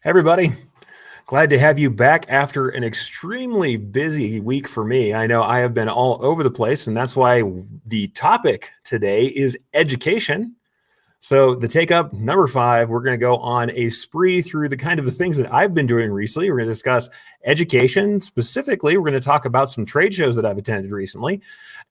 Everybody, glad to have you back after an extremely busy week for me. I know I have been all over the place, and that's why the topic today is education. So the take up number 5, we're going to go on a spree through the kind of the things that I've been doing recently. We're going to discuss education. Specifically, we're going to talk about some trade shows that I've attended recently.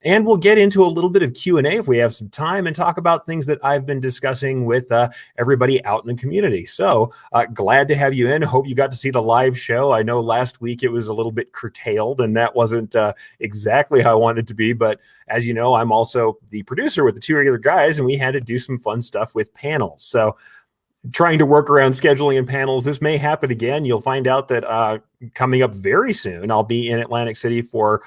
And we'll get into a little bit of Q&A if we have some time and talk about things that I've been discussing with everybody out in the community. So glad to have you in. Hope you got to see the live show. I know last week it was a little bit curtailed and that wasn't exactly how I wanted it to be. But as you know, I'm also the producer with the two regular guys, and we had to do some fun stuff with panels. So trying to work around scheduling and panels. This may happen again. You'll find out that coming up very soon, I'll be in Atlantic City for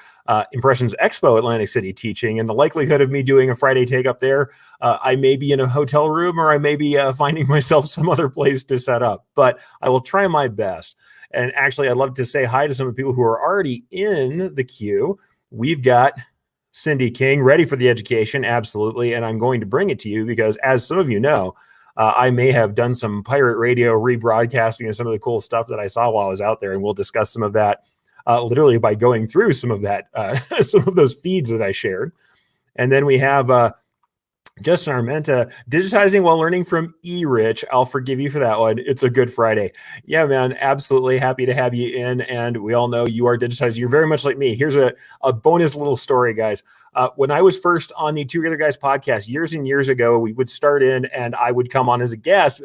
Impressions Expo Atlantic City teaching. And the likelihood of me doing a Friday take up there, I may be in a hotel room or I may be finding myself some other place to set up. But I will try my best. And actually, I'd love to say hi to some of the people who are already in the queue. We've got Cindy King ready for the education. Absolutely. And I'm going to bring it to you because, as some of you know, I may have done some pirate radio rebroadcasting of some of the cool stuff that I saw while I was out there, and we'll discuss some of that literally by going through some of that, some of those feeds that I shared. And then we have Justin Armenta, digitizing while learning from Erich. I'll forgive you for that one. It's a Good Friday. Yeah, man, absolutely happy to have you in. And we all know you are digitizing. You're very much like me. Here's a bonus little story, guys. When I was first on the Two Other Guys podcast years and years ago, we would start in and I would come on as a guest.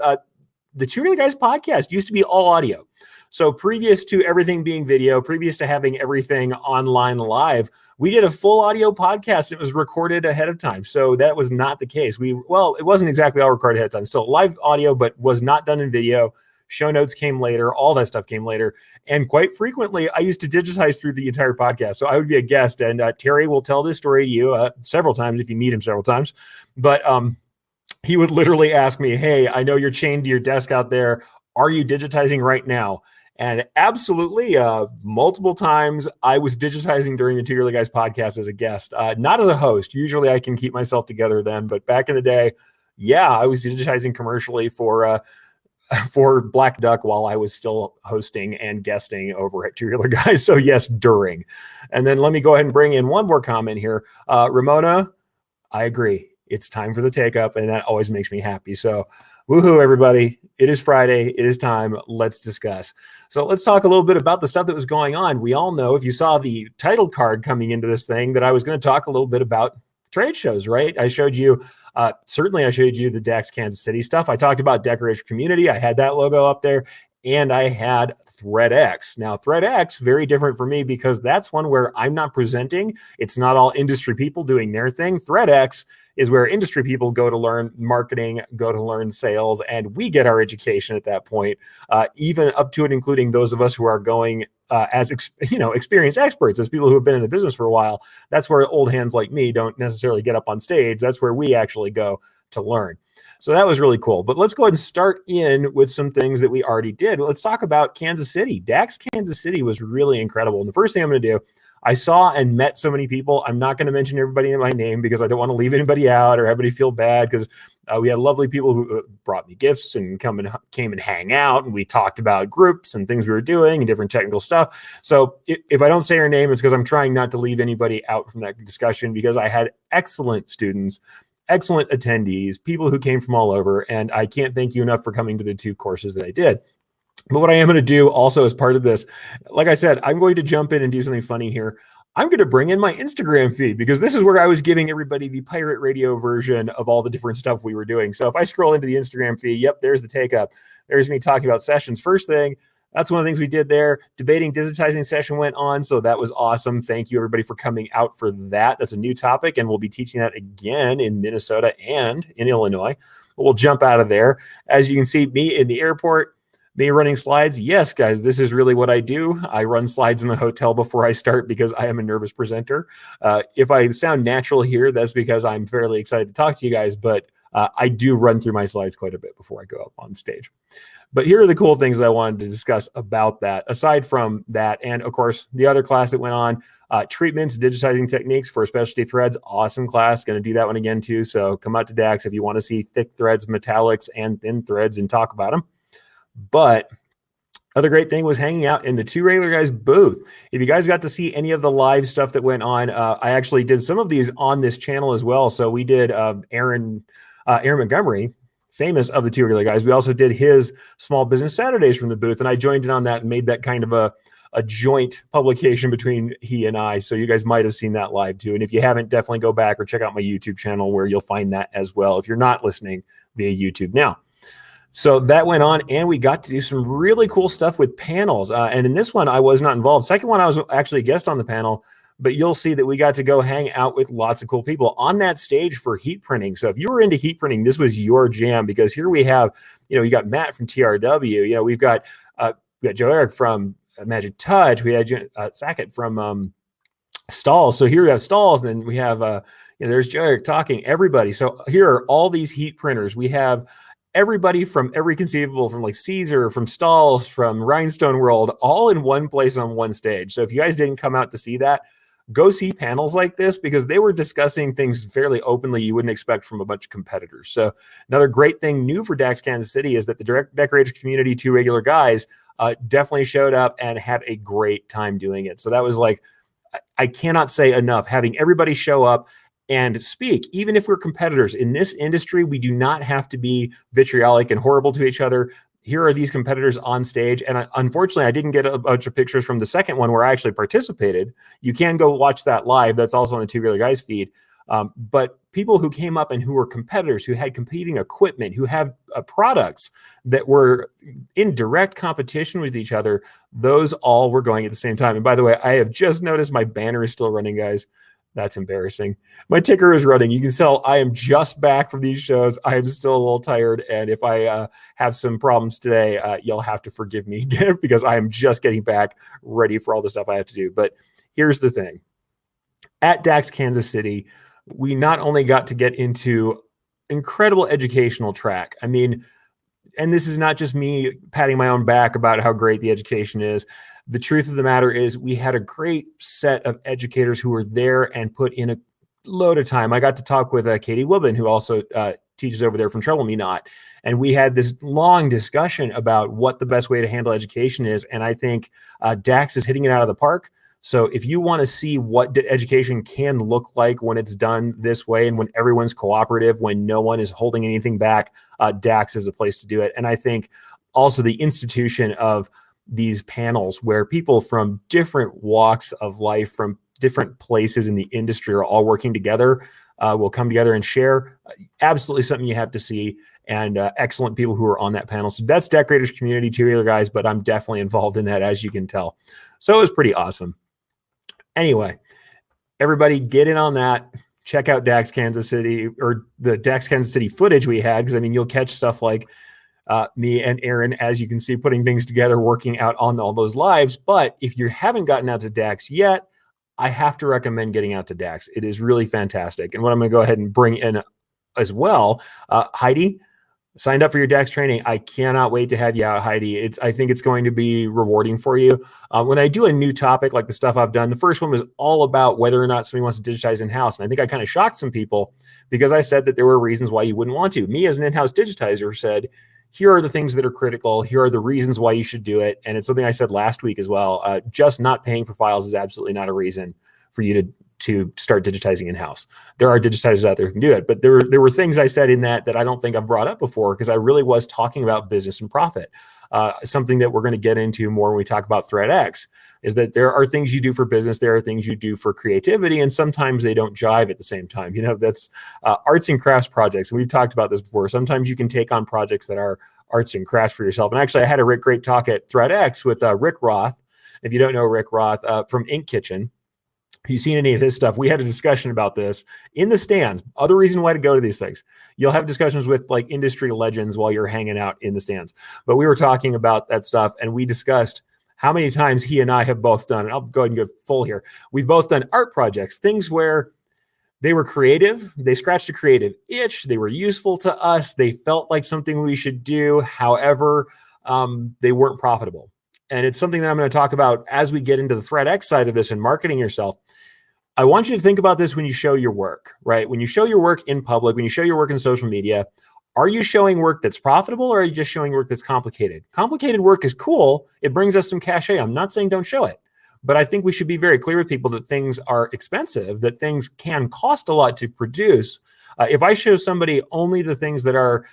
The Two Other Guys podcast used to be all audio. So previous to everything being video, previous to having everything online live, we did a full audio podcast. It was recorded ahead of time. So that was not the case. It wasn't exactly all recorded ahead of time. Still live audio, but was not done in video. Show notes came later. All that stuff came later. And quite frequently, I used to digitize through the entire podcast. So I would be a guest. And Terry will tell this story to you several times if you meet him several times. But he would literally ask me, hey, I know you're chained to your desk out there. Are you digitizing right now? And absolutely, multiple times I was digitizing during the Two Early Guys podcast as a guest, not as a host. Usually I can keep myself together then, but back in the day, yeah, I was digitizing commercially for Black Duck while I was still hosting and guesting over at Two Early Guys. So yes, during. And then let me go ahead and bring in one more comment here. Ramona, I agree. It's time for the take up, and that always makes me happy. So woohoo, everybody. It is Friday. It is time. Let's discuss. So let's talk a little bit about the stuff that was going on. We all know, if you saw the title card coming into this thing, that I was going to talk a little bit about trade shows, right? I showed you, certainly I showed you the DAX Kansas City stuff. I talked about Decorated Community. I had that logo up there. And I had ThreadX. Now, ThreadX, very different for me because that's one where I'm not presenting. It's not all industry people doing their thing. ThreadX is where industry people go to learn marketing, go to learn sales, and we get our education at that point, even up to and including those of us who are going as experienced experts, as people who have been in the business for a while. That's where old hands like me don't necessarily get up on stage. That's where we actually go to learn. So that was really cool. But let's go ahead and start in with some things that we already did. Let's talk about Kansas City. DAX Kansas City was really incredible. And the first thing I'm going to do, I saw and met so many people. I'm not going to mention everybody in my name because I don't want to leave anybody out or everybody feel bad, because we had lovely people who brought me gifts and came and hang out. And we talked about groups and things we were doing and different technical stuff. So if I don't say your name, it's because I'm trying not to leave anybody out from that discussion, because I had excellent students, excellent attendees, people who came from all over. And I can't thank you enough for coming to the 2 courses that I did. But what I am going to do also as part of this, like I said, I'm going to jump in and do something funny here. I'm going to bring in my Instagram feed, because this is where I was giving everybody the pirate radio version of all the different stuff we were doing. So if I scroll into the Instagram feed, yep, there's the take up. There's me talking about sessions. First thing, that's one of the things we did there. Debating digitizing session went on. So that was awesome. Thank you, everybody, for coming out for that. That's a new topic, and we'll be teaching that again in Minnesota and in Illinois. But we'll jump out of there. As you can see, me in the airport, me running slides. Yes, guys, this is really what I do. I run slides in the hotel before I start because I am a nervous presenter. If I sound natural here, that's because I'm fairly excited to talk to you guys, but I do run through my slides quite a bit before I go up on stage. But here are the cool things I wanted to discuss about that, aside from that. And of course, the other class that went on, treatments, digitizing techniques for specialty threads. Awesome class. Going to do that one again too. So come out to DAX if you want to see thick threads, metallics, and thin threads and talk about them. But Other great thing was hanging out in the Two Regular Guys booth. If you guys got to see any of the live stuff that went on, I actually did some of these on this channel as well. So we did Aaron Montgomery, famous of the Two Regular Guys. We also did his Small Business Saturdays from the booth, and I joined in on that and made that kind of a joint publication between he and I. So you guys might have seen that live too. And if you haven't, definitely go back or check out my YouTube channel where you'll find that as well if you're not listening via YouTube now. So that went on, and we got to do some really cool stuff with panels. And in this one, I was not involved. Second one, I was actually a guest on the panel, but you'll see that we got to go hang out with lots of cool people on that stage for heat printing. So if you were into heat printing, this was your jam, because here we have, you got Matt from TRW. We've got Joe Erich from Magic Touch. We had Sackett from Stalls. So here we have Stalls, and then we have, there's Joe Erich talking, everybody. So here are all these heat printers. We have everybody from every conceivable, from like Caesar, from Stalls, from Rhinestone World, all in one place on one stage. So if you guys didn't come out to see that, go see panels like this, because they were discussing things fairly openly you wouldn't expect from a bunch of competitors. So another great thing new for DAX Kansas City is that the decorated community, Two Regular Guys, definitely showed up and had a great time doing it. So that was like, I cannot say enough, having everybody show up and speak. Even if we're competitors in this industry, we do not have to be vitriolic and horrible to each other. Here are these competitors on stage. And unfortunately, I didn't get a bunch of pictures from the second one where I actually participated. You can go watch that live. That's also on the Two Regular Guys feed. But people who came up and who were competitors, who had competing equipment, who have products that were in direct competition with each other, those all were going at the same time. And by the way, I have just noticed my banner is still running, guys. That's embarrassing. My ticker is running. You can tell I am just back from these shows. I am still a little tired. And if I have some problems today, you'll have to forgive me because I am just getting back ready for all the stuff I have to do. But here's the thing. At DAX Kansas City, we not only got to get into incredible educational track. I mean, and this is not just me patting my own back about how great the education is. The truth of the matter is we had a great set of educators who were there and put in a load of time. I got to talk with Katie Wilbin, who also teaches over there from Trouble Me Not. And we had this long discussion about what the best way to handle education is. And I think DAX is hitting it out of the park. So if you want to see what education can look like when it's done this way and when everyone's cooperative, when no one is holding anything back, DAX is a place to do it. And I think also the institution of these panels where people from different walks of life, from different places in the industry are all working together, will come together and share. Absolutely something you have to see, and excellent people who are on that panel. So that's Decorators Community, Two Regular Guys, but I'm definitely involved in that, as you can tell. So it was pretty awesome. Anyway, everybody get in on that. Check out DAX Kansas City, or the DAX Kansas City footage we had, because I mean, you'll catch stuff like me and Aaron, as you can see, putting things together, working out on all those lives. But if you haven't gotten out to DAX yet, I have to recommend getting out to DAX. It is really fantastic. And what I'm going to go ahead and bring in as well, Heidi signed up for your DAX training. I cannot wait to have you out, Heidi. I think it's going to be rewarding for you. When I do a new topic like the stuff I've done, the first one was all about whether or not somebody wants to digitize in-house. And I think I kind of shocked some people because I said that there were reasons why you wouldn't want to. Me as an in-house digitizer said, here are the things that are critical. Here are the reasons why you should do it. And it's something I said last week as well. Just not paying for files is absolutely not a reason for you to start digitizing in-house. There are digitizers out there who can do it, but there were things I said in that I don't think I've brought up before, because I really was talking about business and profit. Something that we're going to get into more when we talk about ThreadX is that there are things you do for business, there are things you do for creativity, and sometimes they don't jive at the same time. That's arts and crafts projects. And we've talked about this before. Sometimes you can take on projects that are arts and crafts for yourself. And actually, I had a great talk at ThreadX with Rick Roth. If you don't know Rick Roth from Ink Kitchen, if you've seen any of his stuff, we had a discussion about this in the stands. Other reason why to go to these things. You'll have discussions with like industry legends while you're hanging out in the stands. But we were talking about that stuff, and we discussed how many times he and I have both done, and I'll go ahead and go full here. We've both done art projects, things where they were creative. They scratched a creative itch. They were useful to us. They felt like something we should do. However, they weren't profitable. And it's something that I'm going to talk about as we get into the ThreadX side of this and marketing yourself. I want you to think about this when you show your work, right? When you show your work in public, when you show your work in social media, Are you showing work that's profitable, or are you just showing work that's complicated? Complicated work is cool. It brings us some cachet. I'm not saying don't show it, but I think we should be very clear with people that things are expensive, that things can cost a lot to produce. If I show somebody only the things that are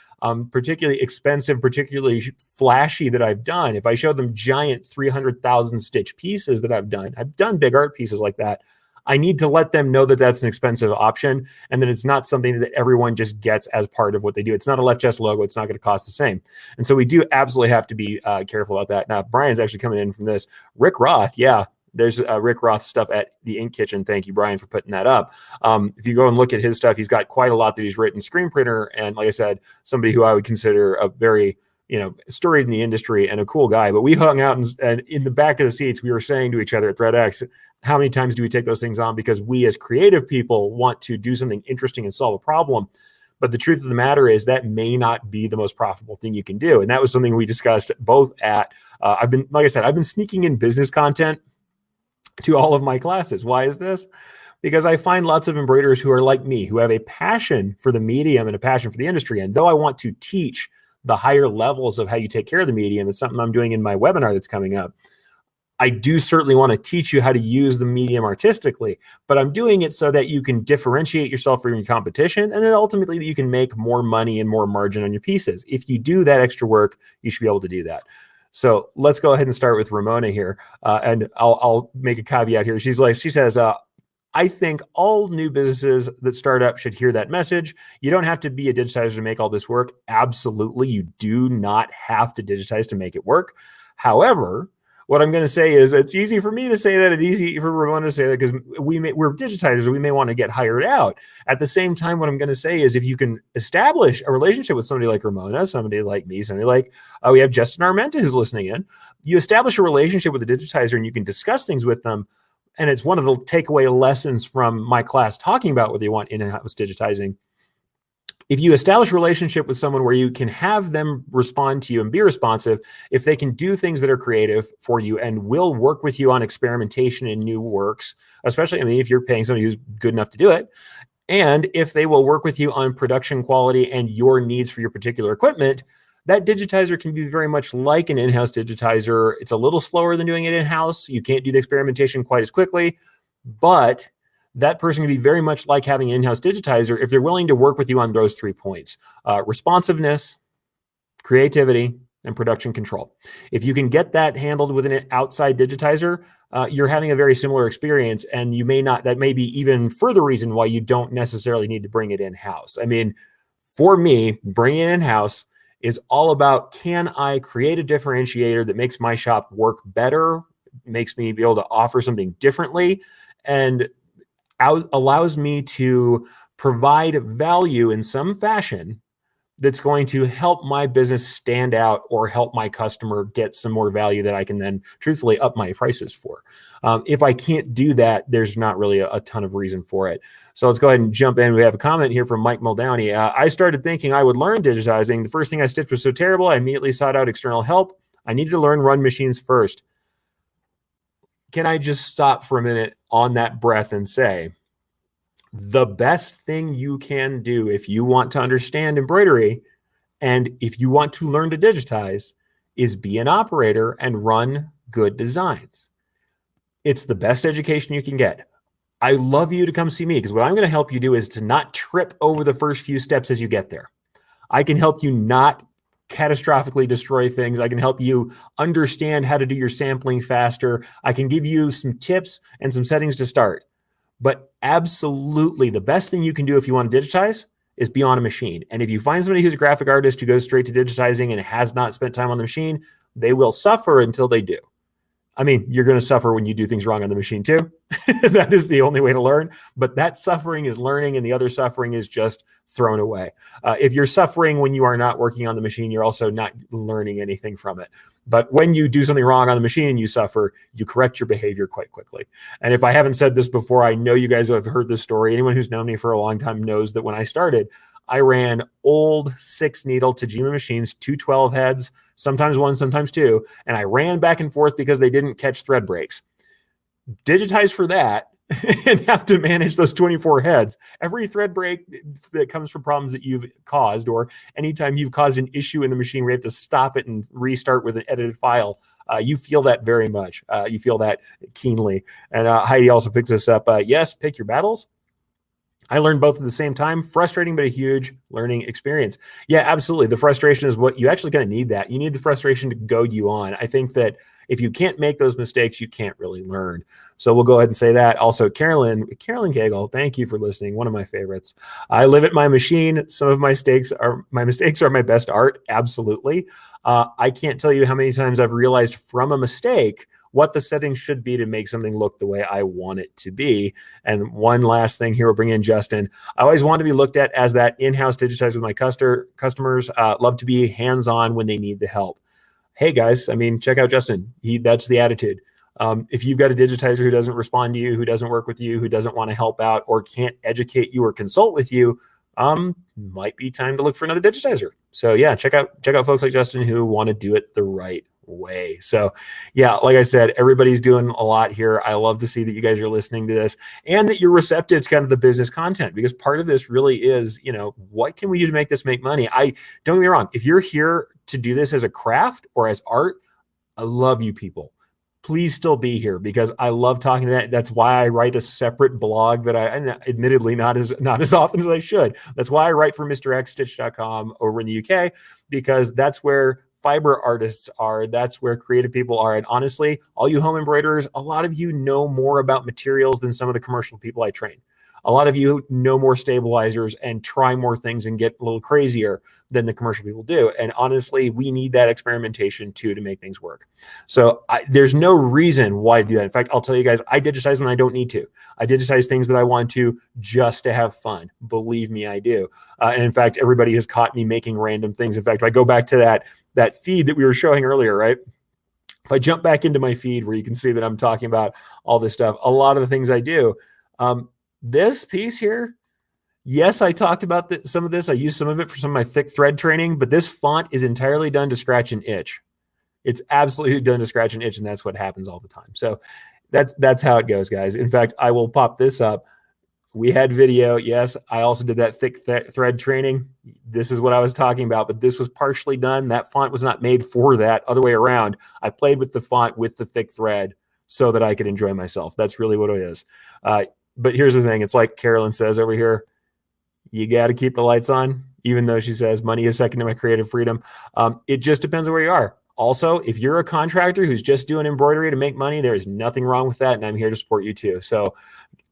particularly expensive, particularly flashy that I've done, if I show them giant 300,000 stitch pieces that I've done big art pieces like that, I need to let them know that that's an expensive option and that it's not something that everyone just gets as part of what they do. It's not a Left Chest logo. It's not going to cost the same. And so we do absolutely have to be careful about that. Now, Brian's actually coming in from this. Rick Roth, yeah, there's Rick Roth stuff at the Ink Kitchen. Thank you, Brian, for putting that up. If you go and look at his stuff, he's got quite a lot that he's written. Screen printer, and like I said, somebody who I would consider a very storied in the industry and a cool guy. But we hung out and in the back of the seats, we were saying to each other at ThreadX, how many times do we take those things on? Because we as creative people want to do something interesting and solve a problem. But the truth of the matter is that may not be the most profitable thing you can do. And that was something we discussed both at, I've been sneaking in business content to all of my classes. Why is this? Because I find lots of embroiderers who are like me, who have a passion for the medium and a passion for the industry. And though I want to teach the higher levels of how you take care of the medium, it's something I'm doing in my webinar that's coming up. I do certainly want to teach you how to use the medium artistically, but I'm doing it so that you can differentiate yourself from your competition, and then ultimately you can make more money and more margin on your pieces. If you do that extra work, you should be able to do that. So let's go ahead and start with Ramona here. And I'll make a caveat here. She says, I think all new businesses that start up should hear that message. You don't have to be a digitizer to make all this work. Absolutely. You do not have to digitize to make it work. However, what I'm going to say is it's easy for me to say that. It's easy for Ramona to say that because we're digitizers. We may want to get hired out. At the same time, what I'm going to say is if you can establish a relationship with somebody like Ramona, somebody like me, somebody like we have Justin Armenta who's listening in, you establish a relationship with a digitizer and you can discuss things with them. And it's one of the takeaway lessons from my class talking about whether you want in-house digitizing. If you establish a relationship with someone where you can have them respond to you and be responsive, if they can do things that are creative for you and will work with you on experimentation and new works, especially, if you're paying somebody who's good enough to do it, and if they will work with you on production quality and your needs for your particular equipment, that digitizer can be very much like an in-house digitizer. It's a little slower than doing it in-house. You can't do the experimentation quite as quickly, but that person can be very much like having an in-house digitizer if they're willing to work with you on those 3 points: responsiveness, creativity, and production control. If you can get that handled with an outside digitizer, you're having a very similar experience, and that may be even further reason why you don't necessarily need to bring it in-house. For me, bringing it in-house is all about, can I create a differentiator that makes my shop work better, makes me be able to offer something differently, and allows me to provide value in some fashion that's going to help my business stand out or help my customer get some more value that I can then truthfully up my prices for. If I can't do that, there's not really a ton of reason for it. So let's go ahead and jump in. We have a comment here from Mike Muldowney. I started thinking I would learn digitizing. The first thing I stitched was so terrible, I immediately sought out external help. I needed to learn run machines first. Can I just stop for a minute on that breath and say, the best thing you can do if you want to understand embroidery and if you want to learn to digitize is be an operator and run good designs. It's the best education you can get. I love you to come see me because what I'm going to help you do is to not trip over the first few steps as you get there. I can help you not catastrophically destroy things. I can help you understand how to do your sampling faster. I can give you some tips and some settings to start. But absolutely, the best thing you can do if you want to digitize is be on a machine. And if you find somebody who's a graphic artist who goes straight to digitizing and has not spent time on the machine, they will suffer until they do. You're going to suffer when you do things wrong on the machine too. That is the only way to learn. But that suffering is learning, and the other suffering is just thrown away. If you're suffering when you are not working on the machine, you're also not learning anything from it. But when you do something wrong on the machine and you suffer, you correct your behavior quite quickly. And if I haven't said this before, I know you guys have heard this story. Anyone who's known me for a long time knows that when I started, I ran old 6-needle Tajima machines, 212 heads, sometimes 1, sometimes 2, and I ran back and forth because they didn't catch thread breaks. Digitize for that, and have to manage those 24 heads. Every thread break that comes from problems that you've caused, or anytime you've caused an issue in the machine where you have to stop it and restart with an edited file, you feel that very much. You feel that keenly. And Heidi also picks this up. Yes, pick your battles. I learned both at the same time. Frustrating, but a huge learning experience. Yeah, absolutely. The frustration is what you actually kind of need. That you need the frustration to goad you on. I think that if you can't make those mistakes, you can't really learn. So we'll go ahead and say that. Also, Carolyn Cagle, thank you for listening. One of my favorites. I live at my machine. Some of my mistakes are my best art. Absolutely. I can't tell you how many times I've realized from a mistake what the settings should be to make something look the way I want it to be. And one last thing here, we'll bring in Justin. I always want to be looked at as that in-house digitizer with my customers. Love to be hands-on when they need the help. Hey guys, I mean, check out Justin. That's the attitude. If you've got a digitizer who doesn't respond to you, who doesn't work with you, who doesn't want to help out, or can't educate you or consult with you, might be time to look for another digitizer. So yeah, check out folks like Justin who want to do it the right way. So yeah, like I said, everybody's doing a lot here. I love to see that you guys are listening to this and that you're receptive to kind of the business content, because part of this really is, what can we do to make this make money? Don't get me wrong. If you're here to do this as a craft or as art, I love you people. Please still be here, because I love talking to that. That's why I write a separate blog that admittedly not as often as I should. That's why I write for MrXstitch.com over in the UK, because that's where fiber artists are. That's where creative people are. And honestly, all you home embroiderers, a lot of you know more about materials than some of the commercial people I train. A lot of you know more stabilizers and try more things and get a little crazier than the commercial people do. And honestly, we need that experimentation too to make things work. So there's no reason why to do that. In fact, I'll tell you guys, I digitize when I don't need to. I digitize things that I want to just to have fun. Believe me, I do. And in fact, everybody has caught me making random things. In fact, if I go back to that feed that we were showing earlier, right? If I jump back into my feed where you can see that I'm talking about all this stuff, a lot of the things I do, this piece here, yes, I talked about some of this. I used some of it for some of my thick thread training, but this font is entirely done to scratch and itch. It's absolutely done to scratch and itch, and that's what happens all the time. So that's how it goes, guys. In fact, I will pop this up. We had video. Yes, I also did that thick thread training. This is what I was talking about, but this was partially done. That font was not made for that. Other way around. I played with the font with the thick thread so that I could enjoy myself. That's really what it is. But here's the thing. It's like Carolyn says over here, you got to keep the lights on, even though she says money is second to my creative freedom. It just depends on where you are. Also, if you're a contractor who's just doing embroidery to make money, there is nothing wrong with that, and I'm here to support you too. So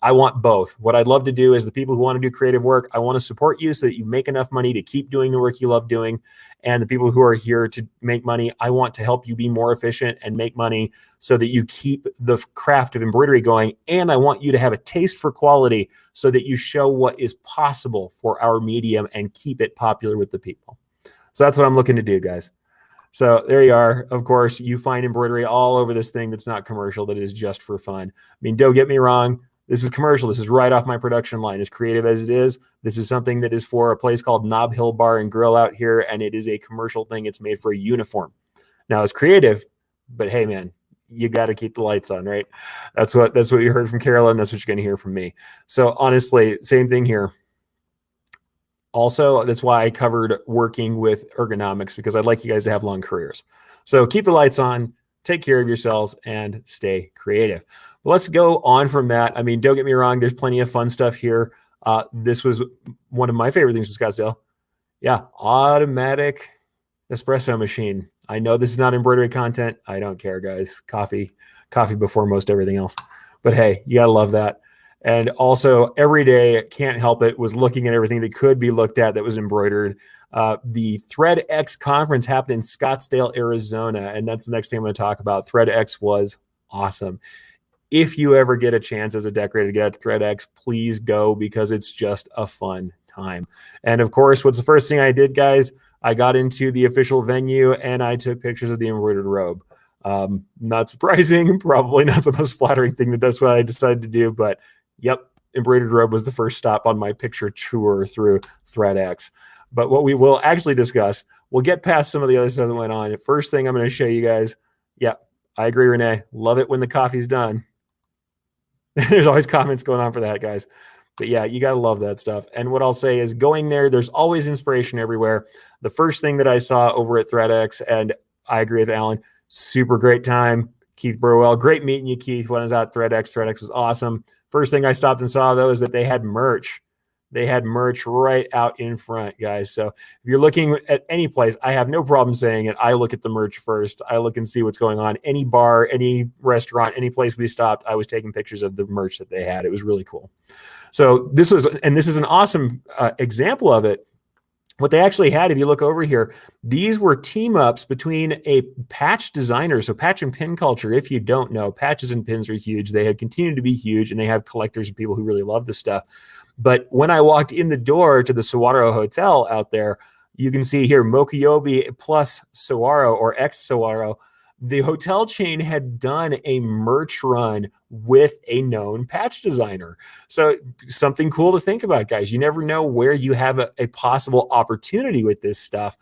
I want both. What I'd love to do is the people who want to do creative work, I want to support you so that you make enough money to keep doing the work you love doing. And the people who are here to make money, I want to help you be more efficient and make money so that you keep the craft of embroidery going. And I want you to have a taste for quality so that you show what is possible for our medium and keep it popular with the people. So that's what I'm looking to do, guys. So there you are. Of course, you find embroidery all over this thing that's not commercial, that is just for fun. I mean, don't get me wrong. This is commercial. This is right off my production line. As creative as it is, this is something that is for a place called Nob Hill Bar and Grill out here, and it is a commercial thing. It's made for a uniform. Now, it's creative, but hey, man, you got to keep the lights on, right? That's what you heard from Carolyn. That's what you're going to hear from me. So honestly, same thing here. Also, that's why I covered working with ergonomics, because I'd like you guys to have long careers. So keep the lights on, take care of yourselves, and stay creative. Well, let's go on from that. I mean, don't get me wrong. There's plenty of fun stuff here. This was one of my favorite things from Scottsdale. Yeah, automatic espresso machine. I know this is not embroidery content. I don't care, guys. Coffee before most everything else. But hey, you got to love that. And also every day, can't help it, was looking at everything that could be looked at that was embroidered. The ThreadX conference happened in Scottsdale, Arizona, and that's the next thing I'm going to talk about. ThreadX was awesome. If you ever get a chance as a decorator to get out to ThreadX, please go, because it's just a fun time. And of course, what's the first thing I did, guys? I got into the official venue and I took pictures of the embroidered robe. Not surprising, probably not the most flattering thing that's what I decided to do, but yep, embroidered robe was the first stop on my picture tour through ThreadX. But what we will actually discuss, we'll get past some of the other stuff that went on. First thing I'm going to show you guys, yeah, I agree, Renee. Love it when the coffee's done. There's always comments going on for that, guys. But yeah, you got to love that stuff. And what I'll say is going there, there's always inspiration everywhere. The first thing that I saw over at ThreadX, and I agree with Alan, super great time. Keith Burwell, great meeting you, Keith, when I was at ThreadX. ThreadX was awesome. First thing I stopped and saw, though, is that they had merch. They had merch right out in front, guys. So if you're looking at any place, I have no problem saying it. I look at the merch first. I look and see what's going on. Any bar, any restaurant, any place we stopped, I was taking pictures of the merch that they had. It was really cool. So this is an awesome example of it. What they actually had, if you look over here, these were team ups between a patch designer. So patch and pin culture, if you don't know, patches and pins are huge. They have continued to be huge, and they have collectors and people who really love this stuff. But when I walked in the door to the Saguaro Hotel out there, you can see here Mokuyobi plus Saguaro or ex Saguaro. The hotel chain had done a merch run with a known patch designer. So something cool to think about, guys. You never know where you have a possible opportunity with this stuff.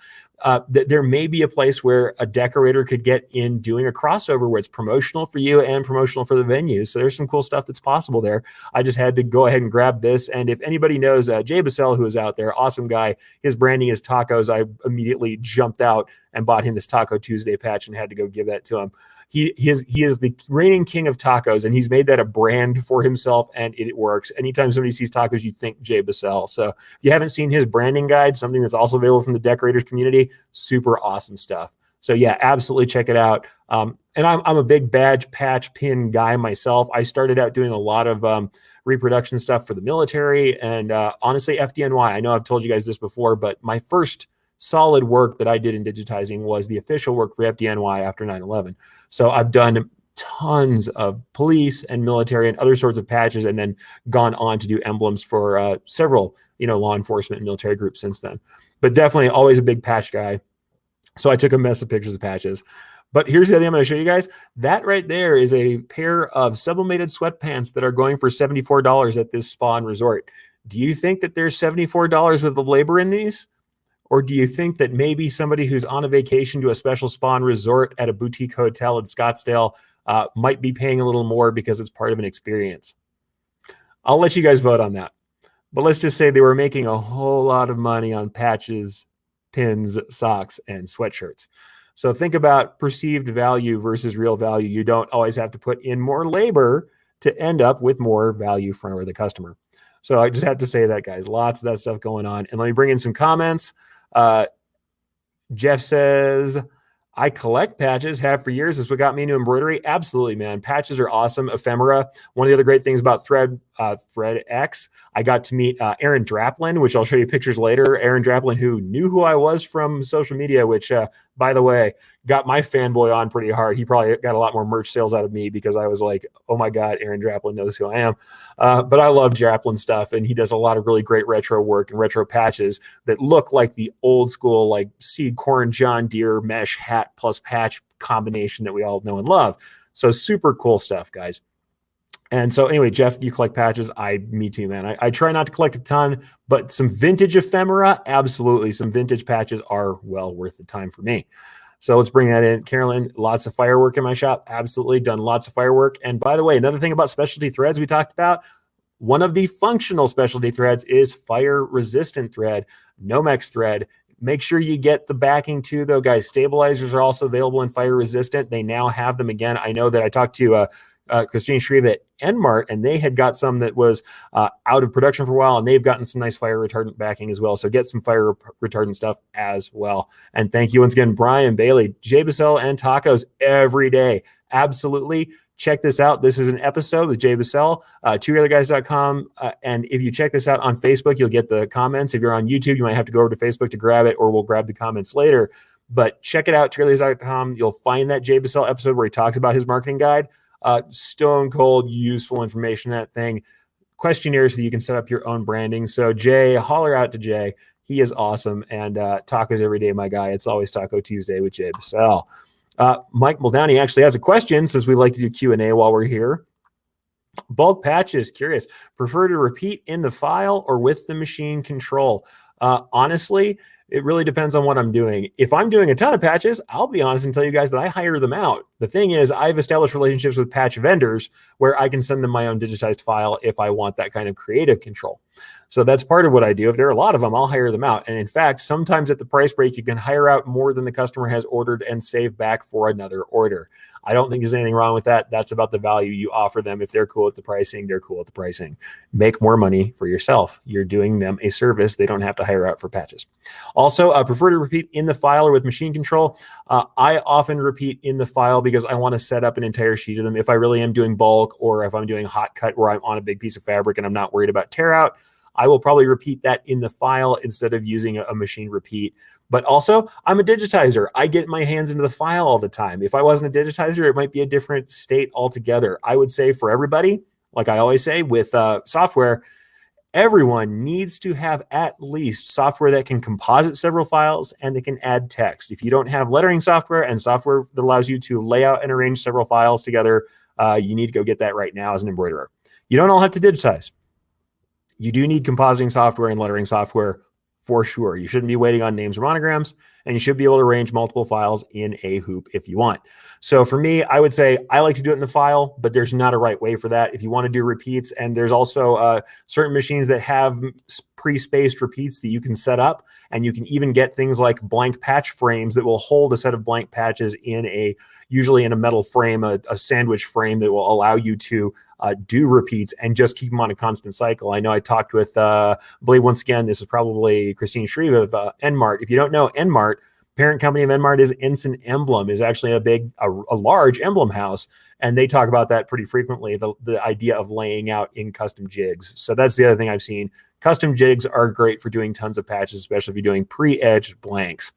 There may be a place where a decorator could get in doing a crossover where it's promotional for you and promotional for the venue. So there's some cool stuff that's possible there. I just had to go ahead and grab this. And if anybody knows Jay Bassell, who is out there, awesome guy, his branding is tacos. I immediately jumped out and bought him this Taco Tuesday patch and had to go give that to him. He is the reigning king of tacos, and he's made that a brand for himself, and it works. Anytime somebody sees tacos, you think Jay Bassell. So if you haven't seen his branding guide, something that's also available from the decorators community, super awesome stuff. So yeah, absolutely check it out. And I'm a big badge, patch, pin guy myself. I started out doing a lot of reproduction stuff for the military and honestly, FDNY. I know I've told you guys this before, but my first solid work that I did in digitizing was the official work for FDNY after 9/11. So I've done tons of police and military and other sorts of patches, and then gone on to do emblems for several, law enforcement and military groups since then. But definitely always a big patch guy. So I took a mess of pictures of patches. But here's the other thing I'm going to show you guys. That right there is a pair of sublimated sweatpants that are going for $74 at this spa and resort. Do you think that there's $74 worth of labor in these? Or do you think that maybe somebody who's on a vacation to a special spa and resort at a boutique hotel in Scottsdale might be paying a little more because it's part of an experience? I'll let you guys vote on that. But let's just say they were making a whole lot of money on patches, pins, socks, and sweatshirts. So think about perceived value versus real value. You don't always have to put in more labor to end up with more value for the customer. So I just have to say that, guys. Lots of that stuff going on. And let me bring in some comments. Jeff says, I collect patches, have for years. That's what got me into embroidery. Absolutely, man. Patches are awesome. Ephemera. One of the other great things about ThreadX, I got to meet Aaron Draplin, which I'll show you pictures later. Aaron Draplin, who knew who I was from social media, which, by the way, got my fanboy on pretty hard. He probably got a lot more merch sales out of me because I was like, oh my God, Aaron Draplin knows who I am. But I love Draplin stuff, and he does a lot of really great retro work and retro patches that look like the old school, like seed corn John Deere mesh hat plus patch combination that we all know and love. So super cool stuff, guys. And so anyway, Jeff, you collect patches. Me too, man. I try not to collect a ton, but some vintage ephemera, absolutely. Some vintage patches are well worth the time for me. So let's bring that in. Carolyn, lots of firework in my shop. Absolutely done lots of firework. And by the way, another thing about specialty threads we talked about, one of the functional specialty threads is fire resistant thread, Nomex thread. Make sure you get the backing too, though, guys. Stabilizers are also available in fire resistant. They now have them again. I know that I talked to Christine Shreve at Enmart, and they had got some that was out of production for a while, and they've gotten some nice fire retardant backing as well. So get some fire retardant stuff as well. And thank you once again, Brian Bailey, Jay Bassell, and tacos every day. Absolutely. Check this out. This is an episode with Jay Bassell, tworeallyguys.com. And if you check this out on Facebook, you'll get the comments. If you're on YouTube, you might have to go over to Facebook to grab it, or we'll grab the comments later. But check it out, tworeallyguys.com. You'll find that Jay Bassell episode where he talks about his marketing guide. Stone cold, useful information, that thing. Questionnaires so you can set up your own branding. So Jay, holler out to Jay. He is awesome. And tacos every day, my guy. It's always Taco Tuesday with Jay Bassell. Mike Muldowney actually has a question, since we like to do Q&A while we're here. Bulk patches, curious. Prefer to repeat in the file or with the machine control? Honestly, it really depends on what I'm doing. If I'm doing a ton of patches, I'll be honest and tell you guys that I hire them out. The thing is, I've established relationships with patch vendors where I can send them my own digitized file if I want that kind of creative control. So that's part of what I do. If there are a lot of them, I'll hire them out. And in fact, sometimes at the price break, you can hire out more than the customer has ordered and save back for another order. I don't think there's anything wrong with that. That's about the value you offer them. If they're cool with the pricing, they're cool with the pricing. Make more money for yourself. You're doing them a service. They don't have to hire out for patches. Also, I prefer to repeat in the file or with machine control. I often repeat in the file because I want to set up an entire sheet of them. If I really am doing bulk, or if I'm doing hot cut where I'm on a big piece of fabric and I'm not worried about tear out, I will probably repeat that in the file instead of using a machine repeat. But also, I'm a digitizer. I get my hands into the file all the time. If I wasn't a digitizer, it might be a different state altogether. I would say for everybody, like I always say with software, everyone needs to have at least software that can composite several files and that can add text. If you don't have lettering software and software that allows you to lay out and arrange several files together, you need to go get that right now as an embroiderer. You don't all have to digitize. You do need compositing software and lettering software for sure. You shouldn't be waiting on names or monograms, and you should be able to arrange multiple files in a hoop if you want. So for me, I would say I like to do it in the file, but there's not a right way for that. If you want to do repeats, and there's also certain machines that have pre-spaced repeats that you can set up, and you can even get things like blank patch frames that will hold a set of blank patches in usually in a metal frame, a sandwich frame that will allow you to do repeats and just keep them on a constant cycle. I know I talked with, I believe once again, this is probably Christine Shreve of Enmart. If you don't know Enmart, parent company of Enmart is Ensign Emblem, is actually a large emblem house. And they talk about that pretty frequently, the idea of laying out in custom jigs. So that's the other thing I've seen. Custom jigs are great for doing tons of patches, especially if you're doing pre-edged blanks.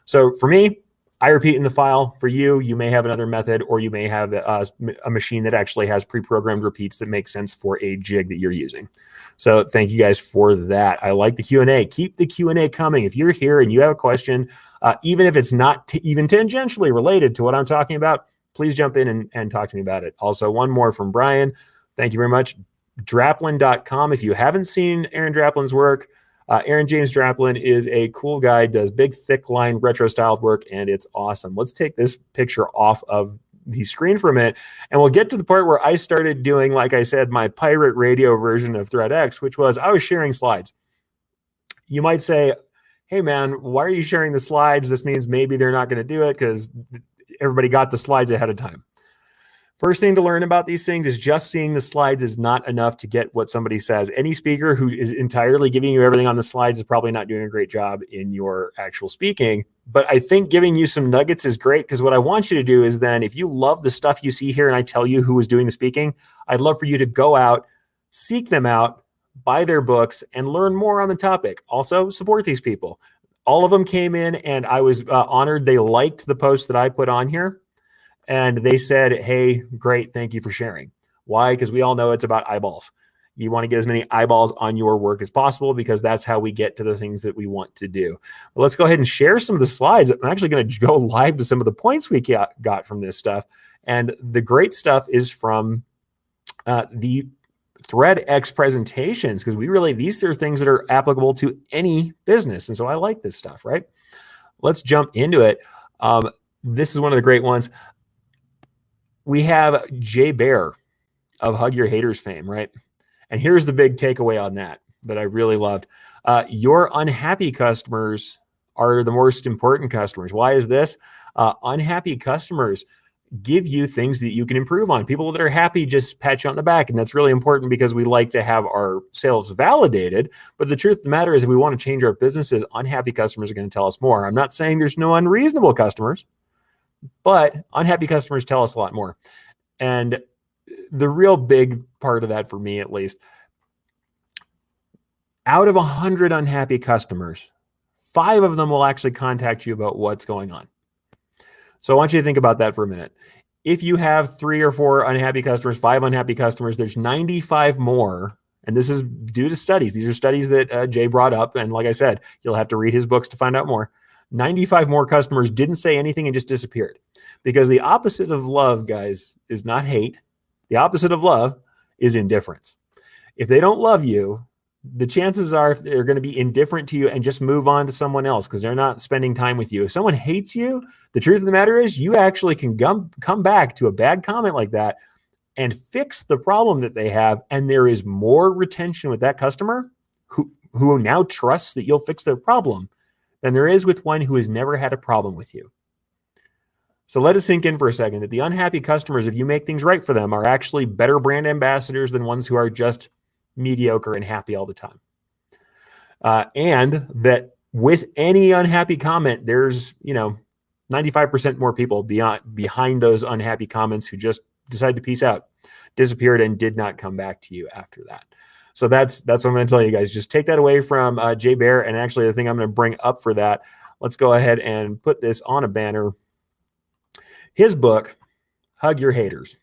So for me, I repeat in the file. For you, you may have another method, or you may have a machine that actually has pre-programmed repeats that make sense for a jig that you're using. So thank you guys for that. I like the Q&A. Keep the Q&A coming. If you're here and you have a question, even if it's not even tangentially related to what I'm talking about, please jump in and talk to me about it. Also, one more from Brian. Thank you very much. Draplin.com. If you haven't seen Aaron Draplin's work, Aaron James Draplin is a cool guy, does big, thick line, retro styled work, and it's awesome. Let's take this picture off of the screen for a minute, and we'll get to the part where I started doing, like I said, my pirate radio version of ThreadX, which was I was sharing slides. You might say, hey, man, why are you sharing the slides? This means maybe they're not going to do it because everybody got the slides ahead of time. First thing to learn about these things is just seeing the slides is not enough to get what somebody says. Any speaker who is entirely giving you everything on the slides is probably not doing a great job in your actual speaking. But I think giving you some nuggets is great, because what I want you to do is then, if you love the stuff you see here and I tell you who is doing the speaking, I'd love for you to go out, seek them out, buy their books, and learn more on the topic. Also, support these people. All of them came in, and I was honored. They liked the post that I put on here. And they said, hey, great, thank you for sharing. Why? Because we all know it's about eyeballs. You want to get as many eyeballs on your work as possible, because that's how we get to the things that we want to do. But let's go ahead and share some of the slides. I'm actually going to go live to some of the points we got from this stuff. And the great stuff is from the ThreadX presentations, because these are things that are applicable to any business. And so I like this stuff, right? Let's jump into it. This is one of the great ones. We have Jay Bear of Hug Your Haters fame, right? And here's the big takeaway on that I really loved. Your unhappy customers are the most important customers. Why is this? Unhappy customers give you things that you can improve on. People that are happy just pat you on the back. And that's really important, because we like to have our sales validated. But the truth of the matter is, if we want to change our businesses, unhappy customers are going to tell us more. I'm not saying there's no unreasonable customers, but unhappy customers tell us a lot more. And the real big part of that, for me at least, out of 100 unhappy customers, 5 of them will actually contact you about what's going on. So I want you to think about that for a minute. If you have 3 or 4 unhappy customers, 5 unhappy customers, there's 95 more. And this is due to studies. These are studies that Jay brought up. And like I said, you'll have to read his books to find out more. 95 more customers didn't say anything and just disappeared. Because the opposite of love, guys, is not hate. The opposite of love is indifference. If they don't love you, the chances are they're going to be indifferent to you and just move on to someone else because they're not spending time with you. If someone hates you, the truth of the matter is you actually can come back to a bad comment like that and fix the problem that they have. And there is more retention with that customer who now trusts that you'll fix their problem than there is with one who has never had a problem with you. So let it sink in for a second that the unhappy customers, if you make things right for them, are actually better brand ambassadors than ones who are just mediocre and happy all the time. And that with any unhappy comment, there's, 95% more people behind those unhappy comments who just decided to peace out, disappeared, and did not come back to you after that. So that's what I'm going to tell you guys. Just take that away from Jay Bear. And actually, the thing I'm going to bring up for that, let's go ahead and put this on a banner. His book, Hug Your Haters.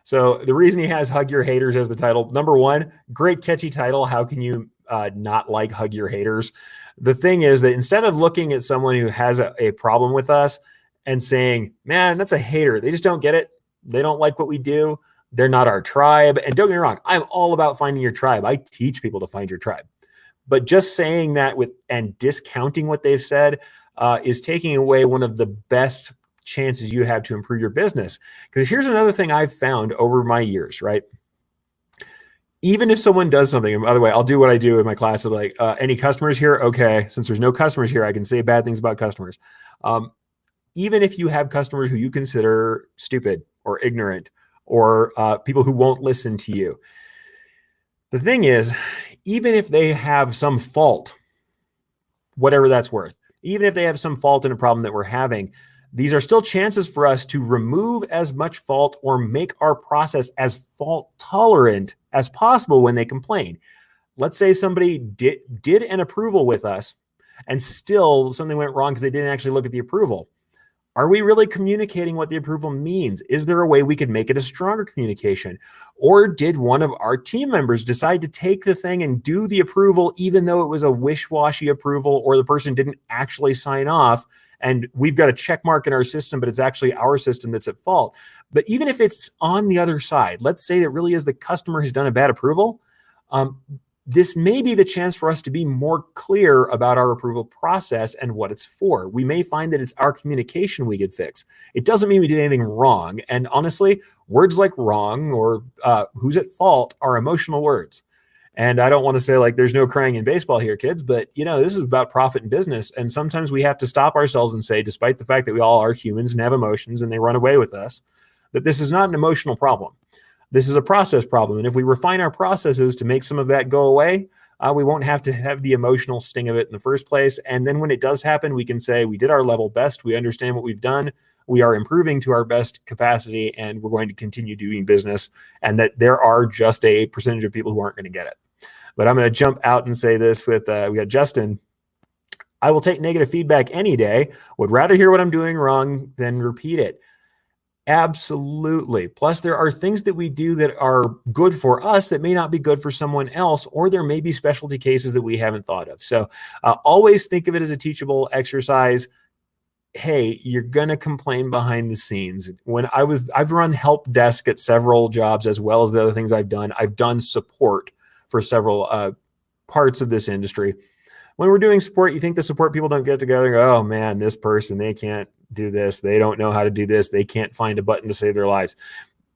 So the reason he has Hug Your Haters as the title, number one, great catchy title. How can you not like Hug Your Haters? The thing is that instead of looking at someone who has a problem with us and saying, man, that's a hater, they just don't get it, they don't like what we do, they're not our tribe. And don't get me wrong, I'm all about finding your tribe. I teach people to find your tribe. But just saying that and discounting what they've said is taking away one of the best chances you have to improve your business. Because here's another thing I've found over my years, right? Even if someone does something, and by the way, I'll do what I do in my class of like, any customers here? Okay, since there's no customers here, I can say bad things about customers. Even if you have customers who you consider stupid or ignorant or people who won't listen to you, the thing is, even if they have some fault, whatever that's worth, even if they have some fault in a problem that we're having, these are still chances for us to remove as much fault or make our process as fault tolerant as possible when they complain. Let's say somebody did an approval with us and still something went wrong because they didn't actually look at the approval. Are we really communicating what the approval means? Is there a way we could make it a stronger communication? Or did one of our team members decide to take the thing and do the approval even though it was a wish-washy approval or the person didn't actually sign off? And we've got a check mark in our system, but it's actually our system that's at fault. But even if it's on the other side, let's say that really is the customer has done a bad approval. This may be the chance for us to be more clear about our approval process and what it's for. We may find that it's our communication we could fix. It doesn't mean we did anything wrong. And honestly, words like wrong or who's at fault are emotional words. And I don't want to say like there's no crying in baseball here, kids, but this is about profit and business. And sometimes we have to stop ourselves and say, despite the fact that we all are humans and have emotions and they run away with us, that this is not an emotional problem. This is a process problem. And if we refine our processes to make some of that go away, we won't have to have the emotional sting of it in the first place. And then when it does happen, we can say we did our level best. We understand what we've done. We are improving to our best capacity, and we're going to continue doing business. And that there are just a percentage of people who aren't going to get it. But I'm going to jump out and say this with, we got Justin. I will take negative feedback any day. Would rather hear what I'm doing wrong than repeat it. Absolutely. Plus, there are things that we do that are good for us that may not be good for someone else, or there may be specialty cases that we haven't thought of. So always think of it as a teachable exercise. Hey, you're going to complain behind the scenes. I've run help desk at several jobs as well as the other things I've done support for several parts of this industry. When we're doing support, you think the support people don't get together and go, oh man, this person, they can't do this. They don't know how to do this. They can't find a button to save their lives.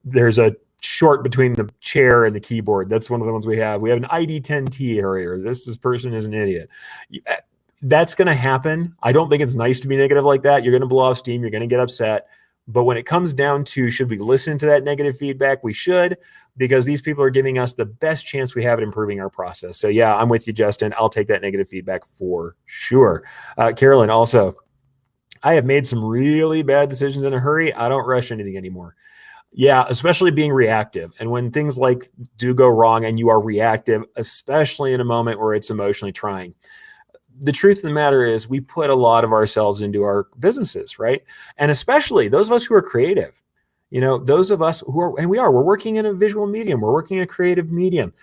There's a short between the chair and the keyboard. That's one of the ones we have. We have an ID10T area. This person is an idiot. That's going to happen. I don't think it's nice to be negative like that. You're going to blow off steam. You're going to get upset. But when it comes down to, should we listen to that negative feedback? We should, because these people are giving us the best chance we have at improving our process. So yeah, I'm with you, Justin. I'll take that negative feedback for sure. Carolyn, also, I have made some really bad decisions in a hurry. I don't rush anything anymore. Yeah, especially being reactive. And when things like do go wrong and you are reactive, especially in a moment where it's emotionally trying, the truth of the matter is we put a lot of ourselves into our businesses, right? And especially those of us who are creative, those of us who are, and we're working in a visual medium, we're working in a creative medium.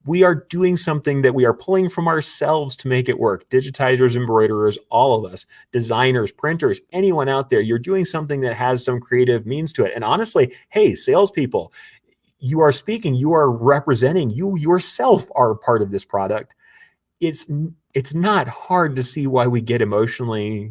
We are doing something that we are pulling from ourselves to make it work. Digitizers, embroiderers, all of us, designers, printers, anyone out there, you're doing something that has some creative means to it. And honestly, hey, salespeople, you are speaking, you are representing, you yourself are part of this product. It's not hard to see why we get emotionally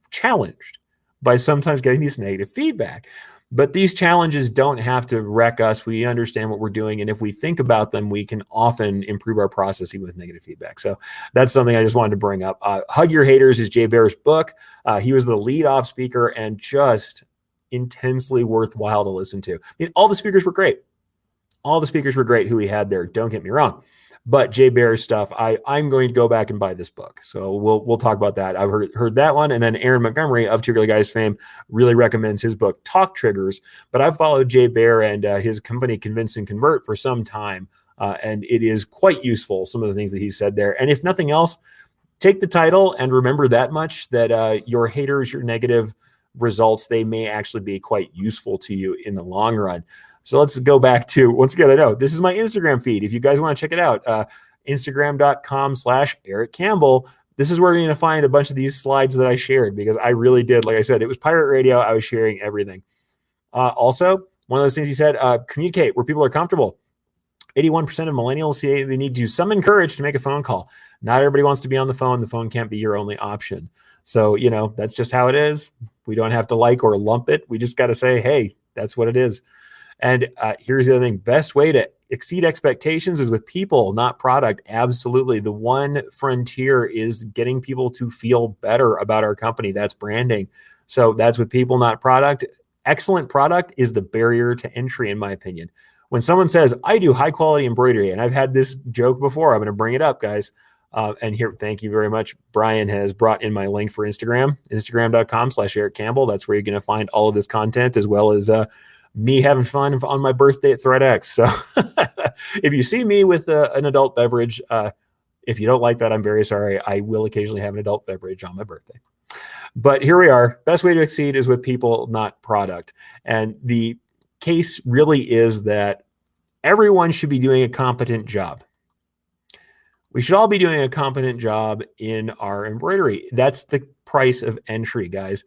challenged by sometimes getting these negative feedback. But these challenges don't have to wreck us. We understand what we're doing. And if we think about them, we can often improve our process even with negative feedback. So that's something I just wanted to bring up. Hug Your Haters is Jay Baer's book. He was the lead off speaker and just intensely worthwhile to listen to. I mean, all the speakers were great. All the speakers were great who he had there. Don't get me wrong. But Jay Baer's stuff, I'm going to go back and buy this book. So we'll talk about that. I've heard that one. And then Aaron Montgomery of Two Girly Guys fame really recommends his book, Talk Triggers. But I've followed Jay Baer and his company, Convince and Convert, for some time. And it is quite useful, some of the things that he said there. And if nothing else, take the title and remember that much, that your haters, your negative results, they may actually be quite useful to you in the long run. So let's go back to, once again, I know this is my Instagram feed. If you guys want to check it out, Instagram.com/Erich Campbell. This is where you're going to find a bunch of these slides that I shared, because I really did. Like I said, it was pirate radio. I was sharing everything. Also, one of those things he said, communicate where people are comfortable. 81% of millennials say they need to summon courage to make a phone call. Not everybody wants to be on the phone. The phone can't be your only option. So, that's just how it is. We don't have to like or lump it. We just got to say, hey, that's what it is. And here's the other thing. Best way to exceed expectations is with people, not product. Absolutely. The one frontier is getting people to feel better about our company. That's branding. So that's with people, not product. Excellent product is the barrier to entry, in my opinion. When someone says, I do high quality embroidery, and I've had this joke before, I'm going to bring it up, guys. And here, thank you very much. Brian has brought in my link for Instagram, Instagram.com/Erich Campbell. That's where you're going to find all of this content, as well as me having fun on my birthday at ThreadX. So if you see me with an adult beverage, if you don't like that, I'm very sorry. I will occasionally have an adult beverage on my birthday. But here we are. Best way to exceed is with people, not product. And the case really is that everyone should be doing a competent job. We should all be doing a competent job in our embroidery. That's the price of entry, guys.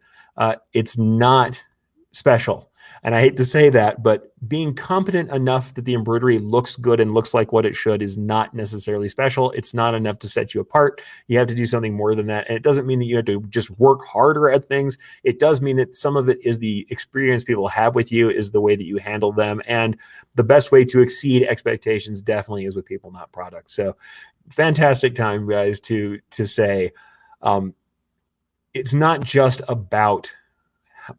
It's not special. And I hate to say that, but being competent enough that the embroidery looks good and looks like what it should is not necessarily special. It's not enough to set you apart. You have to do something more than that. And it doesn't mean that you have to just work harder at things. It does mean that some of it is the experience people have with you, is the way that you handle them. And the best way to exceed expectations definitely is with people, not products. So fantastic time, guys, to say it's not just about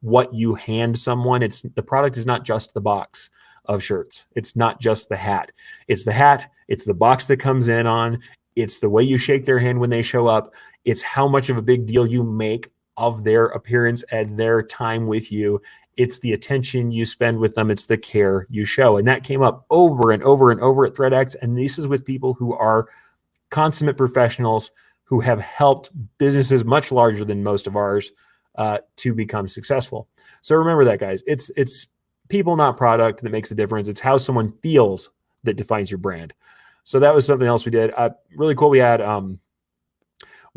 what you hand someone. It's the product is not just the box of shirts. It's not just the hat. It's the hat. It's the box that comes in on. It's the way you shake their hand when they show up. It's how much of a big deal you make of their appearance and their time with you. It's the attention you spend with them. It's the care you show. And that came up over and over and over at ThreadX. And this is with people who are consummate professionals who have helped businesses much larger than most of ours to become successful. So remember that, guys. It's people, not product, that makes the difference. It's how someone feels that defines your brand. So that was something else we did. Really cool. We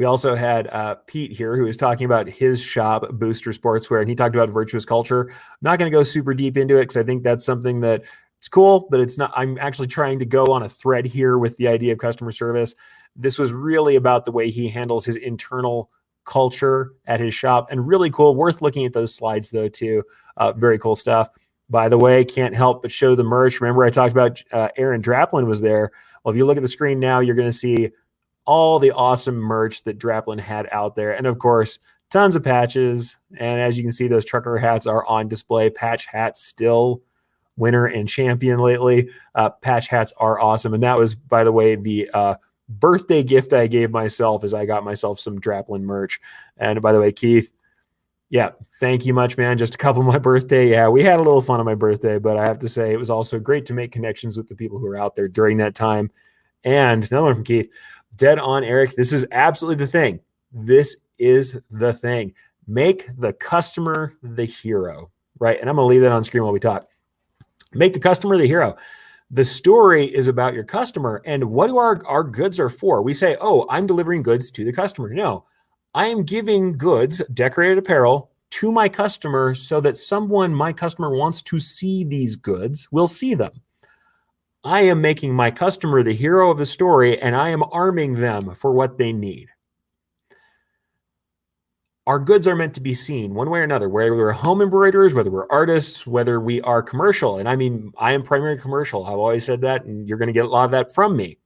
also had Pete here, who was talking about his shop, Booster Sportswear, and he talked about virtuous culture. I'm not going to go super deep into it because I think that's something that it's cool, but it's not. I'm actually trying to go on a thread here with the idea of customer service. This was really about the way he handles his internal culture at his shop, and really cool. Worth looking at those slides though too. Very cool stuff. By the way, can't help but show the merch. Remember I talked about Aaron Draplin was there. Well, if you look at the screen now, you're going to see all the awesome merch that Draplin had out there. And of course, tons of patches. And as you can see, those trucker hats are on display. Patch hats still winner and champion lately. Patch hats are awesome. And that was, by the way, the birthday gift I gave myself, as I got myself some Draplin merch. And by the way, Keith, yeah, thank you much, man. Just a couple of my birthday. Yeah, we had a little fun on my birthday, but I have to say it was also great to make connections with the people who were out there during that time. And another one from Keith, dead on, Erich. This is absolutely the thing. This is the thing. Make the customer the hero, right? And I'm going to leave that on screen while we talk. Make the customer the hero. The story is about your customer and what do our goods are for. We say, oh, I'm delivering goods to the customer. No, I am giving goods, decorated apparel, to my customer so that someone my customer wants to see these goods will see them. I am making my customer the hero of the story, and I am arming them for what they need. Our goods are meant to be seen one way or another, whether we're home embroiderers, whether we're artists, whether we are commercial. And I mean, I am primarily commercial. I've always said that, and you're going to get a lot of that from me.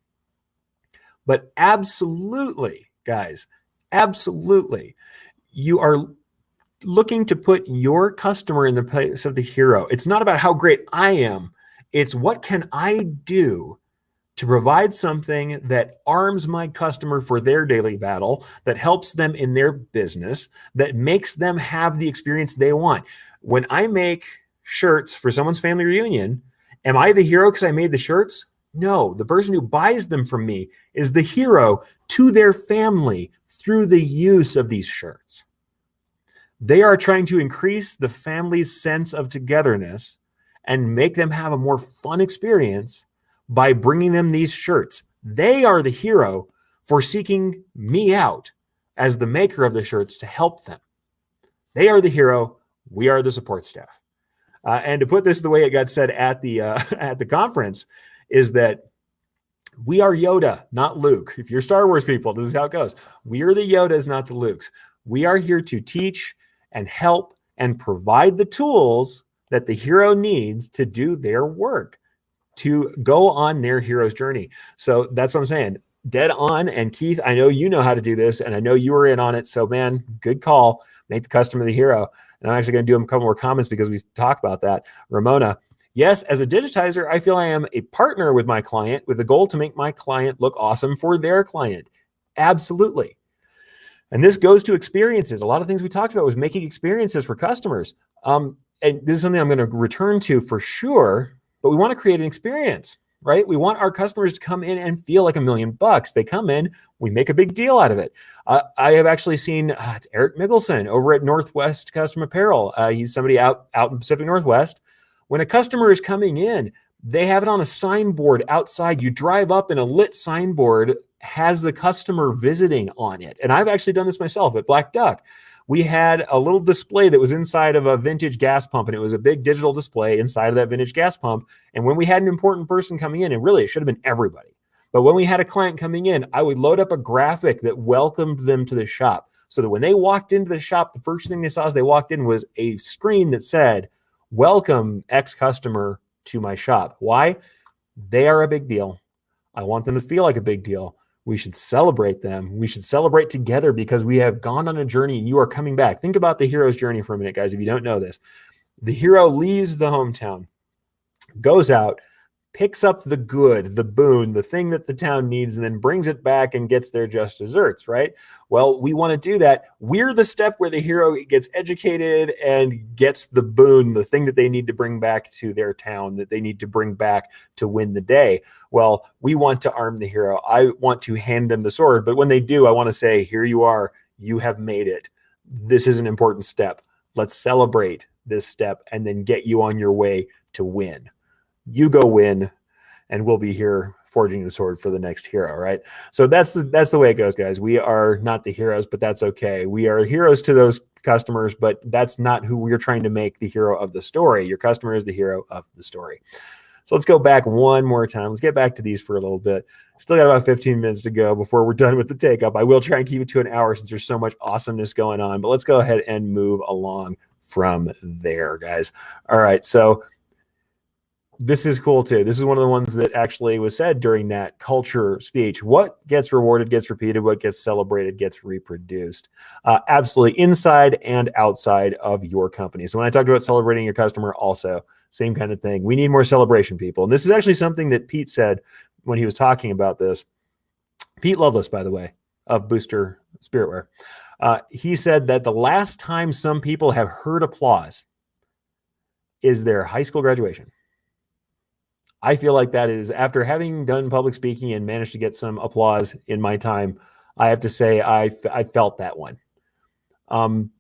But absolutely, guys, absolutely, you are looking to put your customer in the place of the hero. It's not about how great I am. It's what can I do to provide something that arms my customer for their daily battle, that helps them in their business, that makes them have the experience they want. When I make shirts for someone's family reunion, am I the hero because I made the shirts? No, the person who buys them from me is the hero to their family through the use of these shirts. They are trying to increase the family's sense of togetherness and make them have a more fun experience by bringing them these shirts. They are the hero for seeking me out as the maker of the shirts to help them. They are the hero. We are the support staff. And to put this the way it got said at the conference is that we are Yoda, not Luke. If you're Star Wars people, this is how it goes. We are the Yodas, not the Lukes. We are here to teach and help and provide the tools that the hero needs to do their work, to go on their hero's journey. So that's what I'm saying. Dead on. And Keith, I know you know how to do this, and I know you were in on it. So man, good call. Make the customer the hero. And I'm actually going to do a couple more comments because we talked about that. Ramona, yes, as a digitizer, I feel I am a partner with my client with the goal to make my client look awesome for their client. Absolutely. And this goes to experiences. A lot of things we talked about was making experiences for customers. And this is something I'm going to return to for sure, but we want to create an experience, right? We want our customers to come in and feel like $1 million. They come in, we make a big deal out of it. I have actually seen, it's Erich Mickelson over at Northwest Custom Apparel. He's somebody out in the Pacific Northwest. When a customer is coming in, they have it on a signboard outside. You drive up and a lit signboard has the customer visiting on it. And I've actually done this myself at Black Duck. We had a little display that was inside of a vintage gas pump, and it was a big digital display inside of that vintage gas pump. And when we had an important person coming in, and really it should have been everybody, but when we had a client coming in, I would load up a graphic that welcomed them to the shop so that when they walked into the shop, the first thing they saw as they walked in was a screen that said, "Welcome X customer to my shop." Why? They are a big deal. I want them to feel like a big deal. We should celebrate them. We should celebrate together because we have gone on a journey and you are coming back. Think about the hero's journey for a minute, guys, if you don't know this. The hero leaves the hometown, goes out, picks up the good, the boon, the thing that the town needs, and then brings it back and gets their just desserts, right? Well, we want to do that. We're the step where the hero gets educated and gets the boon, the thing that they need to bring back to their town, that they need to bring back to win the day. Well, we want to arm the hero. I want to hand them the sword, but when they do, I want to say, here you are, you have made it. This is an important step. Let's celebrate this step and then get you on your way to win. You go win, and we'll be here forging the sword for the next hero, right? So that's the way it goes, guys. We are not the heroes, but that's okay. We are heroes to those customers, but that's not who we're trying to make the hero of the story. Your customer is the hero of the story. So let's go back one more time. Let's get back to these for a little bit. Still got about 15 minutes to go before we're done with the take-up. I will try and keep it to an hour since there's so much awesomeness going on, but let's go ahead and move along from there, guys. All right, so this is cool too. This is one of the ones that actually was said during that culture speech. What gets rewarded gets repeated. What gets celebrated gets reproduced. Absolutely inside and outside of your company. So when I talked about celebrating your customer, also same kind of thing. We need more celebration, people. And this is actually something that Pete said when he was talking about this. Pete Loveless, by the way, of Booster Spiritwear. He said that the last time some people have heard applause is their high school graduation. I feel like that is, after having done public speaking and managed to get some applause in my time, I have to say I felt that one.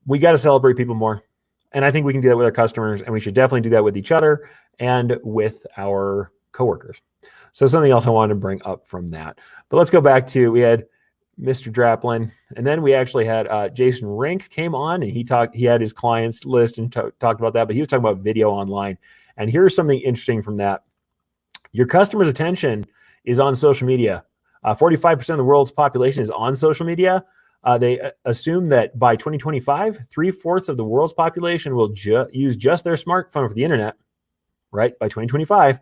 We got to celebrate people more. And I think we can do that with our customers, and we should definitely do that with each other and with our coworkers. So something else I wanted to bring up from that. But let's go back to, we had Mr. Draplin, and then we actually had Jason Rink came on, and he had his clients list and talked about that, but he was talking about video online. And here's something interesting from that. Your customer's attention is on social media. 45% of the world's population is on social media. They assume that by 2025, 3/4 of the world's population will use just their smartphone for the internet, right? By 2025.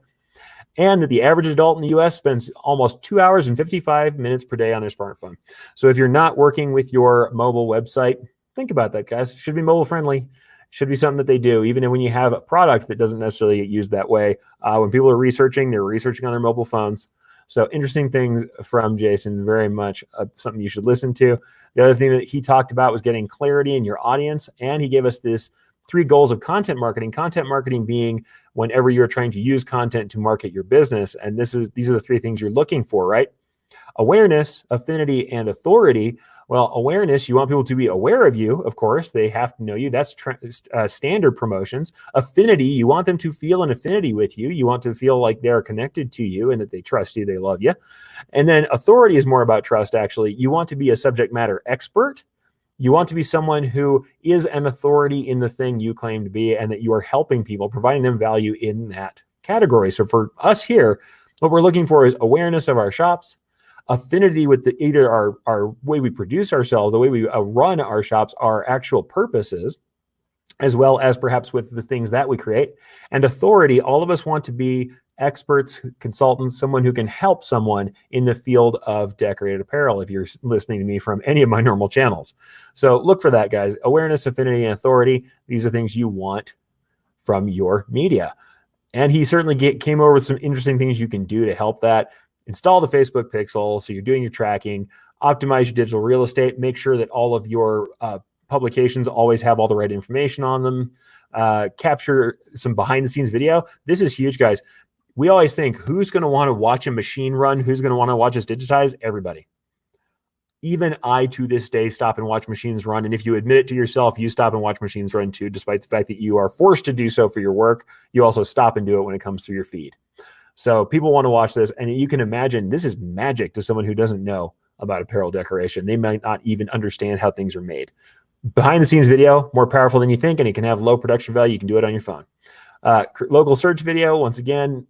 And that the average adult in the US spends almost 2 hours and 55 minutes per day on their smartphone. So if you're not working with your mobile website, think about that, guys. It should be mobile friendly. It should be something that they do, even when you have a product that doesn't necessarily get used that way. When people are researching, they're researching on their mobile phones. So interesting things from Jason, very much something you should listen to. The other thing that he talked about was getting clarity in your audience. And he gave us this 3 goals of content marketing being whenever you're trying to use content to market your business. And these are the 3 things you're looking for, right? Awareness, affinity, and authority. Well, awareness, you want people to be aware of you, of course. They have to know you. That's standard promotions. Affinity, you want them to feel an affinity with you. You want to feel like they're connected to you and that they trust you, they love you. And then authority is more about trust, actually. You want to be a subject matter expert. You want to be someone who is an authority in the thing you claim to be and that you are helping people, providing them value in that category. So for us here, what we're looking for is awareness of our shops, affinity with either our way we produce ourselves, the way we run our shops, our actual purposes, as well as perhaps with the things that we create. And authority, all of us want to be experts, consultants, someone who can help someone in the field of decorated apparel, if you're listening to me from any of my normal channels. So look for that, guys. Awareness, affinity, and authority. These are things you want from your media. And he certainly came over with some interesting things you can do to help that. Install the Facebook pixel so you're doing your tracking, optimize your digital real estate, make sure that all of your publications always have all the right information on them, capture some behind the scenes video. This is huge, guys. We always think, who's going to want to watch a machine run? Who's going to want to watch us digitize? Everybody. Even I, to this day, stop and watch machines run. And if you admit it to yourself, you stop and watch machines run too, despite the fact that you are forced to do so for your work. You also stop and do it when it comes through your feed. So people want to watch this, and you can imagine this is magic to someone who doesn't know about apparel decoration. They might not even understand how things are made. Behind the scenes video, more powerful than you think, and it can have low production value. You can do it on your phone. Local search video, once again,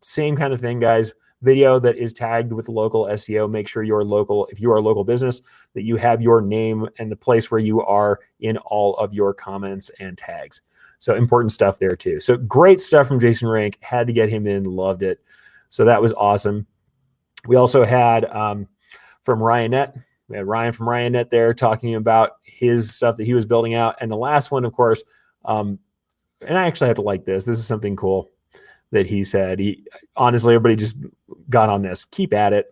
same kind of thing, guys. Video that is tagged with local SEO. Make sure you're local. If you are a local business, that you have your name and the place where you are in all of your comments and tags. So important stuff there too. So great stuff from Jason Rank. Had to get him in. Loved it. So that was awesome. We also had from Ryanette. We had Ryan from Ryanette there talking about his stuff that he was building out. And the last one, of course, and I actually have to like this. This is something cool that he said. Honestly, everybody just got on this. Keep at it.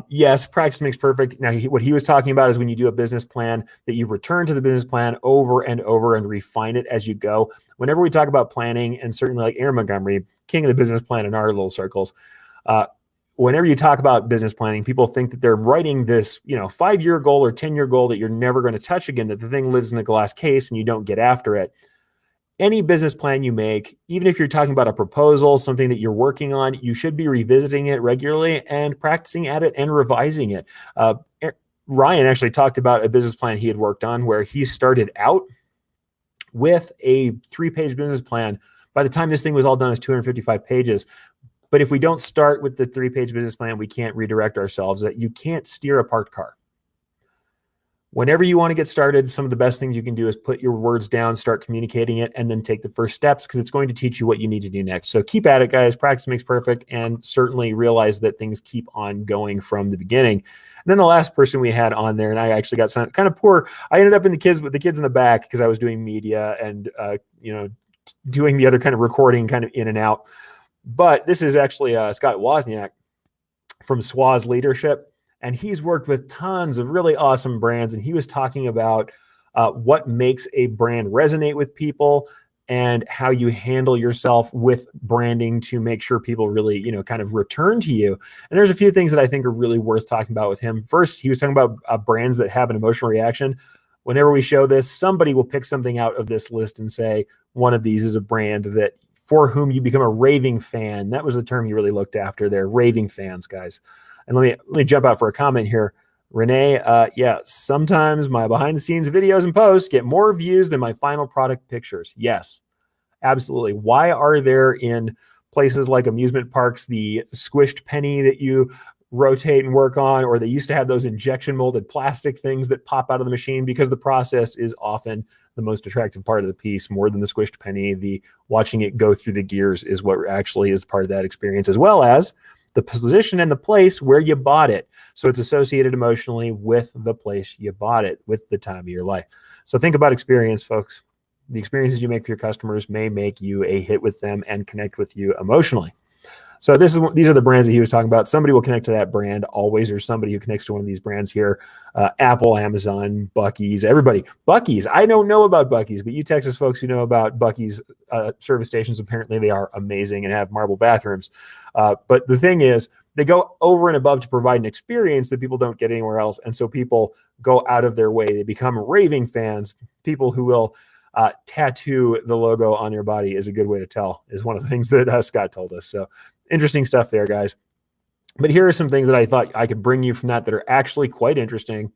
Yes, practice makes perfect. Now, what he was talking about is when you do a business plan, that you return to the business plan over and over and refine it as you go. Whenever we talk about planning, and certainly like Aaron Montgomery, king of the business plan in our little circles, whenever you talk about business planning, people think that they're writing this, 5-year goal or 10-year goal that you're never going to touch again, that the thing lives in a glass case and you don't get after it. Any business plan you make, even if you're talking about a proposal, something that you're working on, you should be revisiting it regularly and practicing at it and revising it. Ryan actually talked about a business plan he had worked on where he started out with a 3-page business plan. By the time this thing was all done, it's 255 pages. But if we don't start with the 3-page business plan, we can't redirect ourselves. That you can't steer a parked car. Whenever you want to get started, some of the best things you can do is put your words down, start communicating it, and then take the first steps, because it's going to teach you what you need to do next. So keep at it, guys. Practice makes perfect, and certainly realize that things keep on going from the beginning. And then the last person we had on there, and I actually got some kind of poor. I ended up with the kids in the back because I was doing media and doing the other kind of recording, kind of in and out. But this is actually Scott Wozniak from Swaz Leadership. And he's worked with tons of really awesome brands. And he was talking about what makes a brand resonate with people and how you handle yourself with branding to make sure people really, kind of return to you. And there's a few things that I think are really worth talking about with him. First, he was talking about brands that have an emotional reaction. Whenever we show this, somebody will pick something out of this list and say, one of these is a brand that for whom you become a raving fan. That was the term he really looked after there, raving fans, guys. And let me jump out for a comment here. Renee, sometimes my behind the scenes videos and posts get more views than my final product pictures. Yes, absolutely. Why are there in places like amusement parks, the squished penny that you rotate and work on, or they used to have those injection molded plastic things that pop out of the machine, because the process is often the most attractive part of the piece, more than the squished penny. The watching it go through the gears is what actually is part of that experience, as well as the position and the place where you bought it. So it's associated emotionally with the place you bought it, with the time of your life. So think about experience, folks. The experiences you make for your customers may make you a hit with them and connect with you emotionally. So these are the brands that he was talking about. Somebody will connect to that brand always. There's somebody who connects to one of these brands here. Apple, Amazon, Buc-ee's, everybody. Buc-ee's. I don't know about Buc-ee's, but you Texas folks who know about Buc-ee's service stations, apparently they are amazing and have marble bathrooms. But the thing is, they go over and above to provide an experience that people don't get anywhere else. And so people go out of their way. They become raving fans. People who will tattoo the logo on their body is a good way to tell, is one of the things that Scott told us. So interesting stuff there, guys. But here are some things that I thought I could bring you from that are actually quite interesting.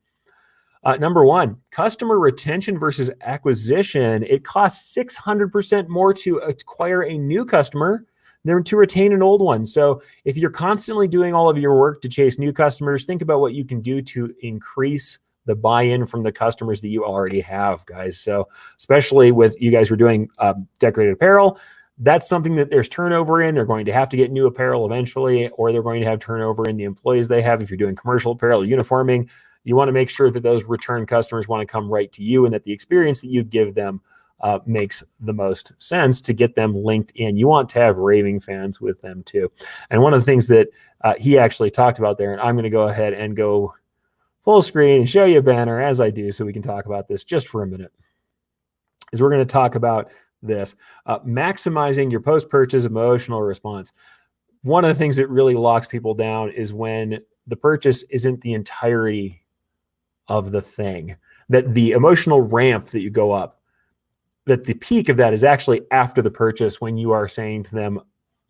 Number one, customer retention versus acquisition. It costs 600% more to acquire a new customer than to retain an old one. So if you're constantly doing all of your work to chase new customers, think about what you can do to increase the buy-in from the customers that you already have, guys. So especially with you guys who are doing decorated apparel, that's something that there's turnover in. They're going to have to get new apparel eventually, or they're going to have turnover in the employees they have. If you're doing commercial apparel, uniforming, you want to make sure that those return customers want to come right to you, and that the experience that you give them makes the most sense to get them linked in. You want to have raving fans with them too. And one of the things that he actually talked about there, and I'm going to go ahead and go full screen and show you a banner as I do so we can talk about this just for a minute, is we're going to talk about this, maximizing your post-purchase emotional response. One of the things that really locks people down is when the purchase isn't the entirety of the thing, that the emotional ramp that you go up, that the peak of that is actually after the purchase, when you are saying to them,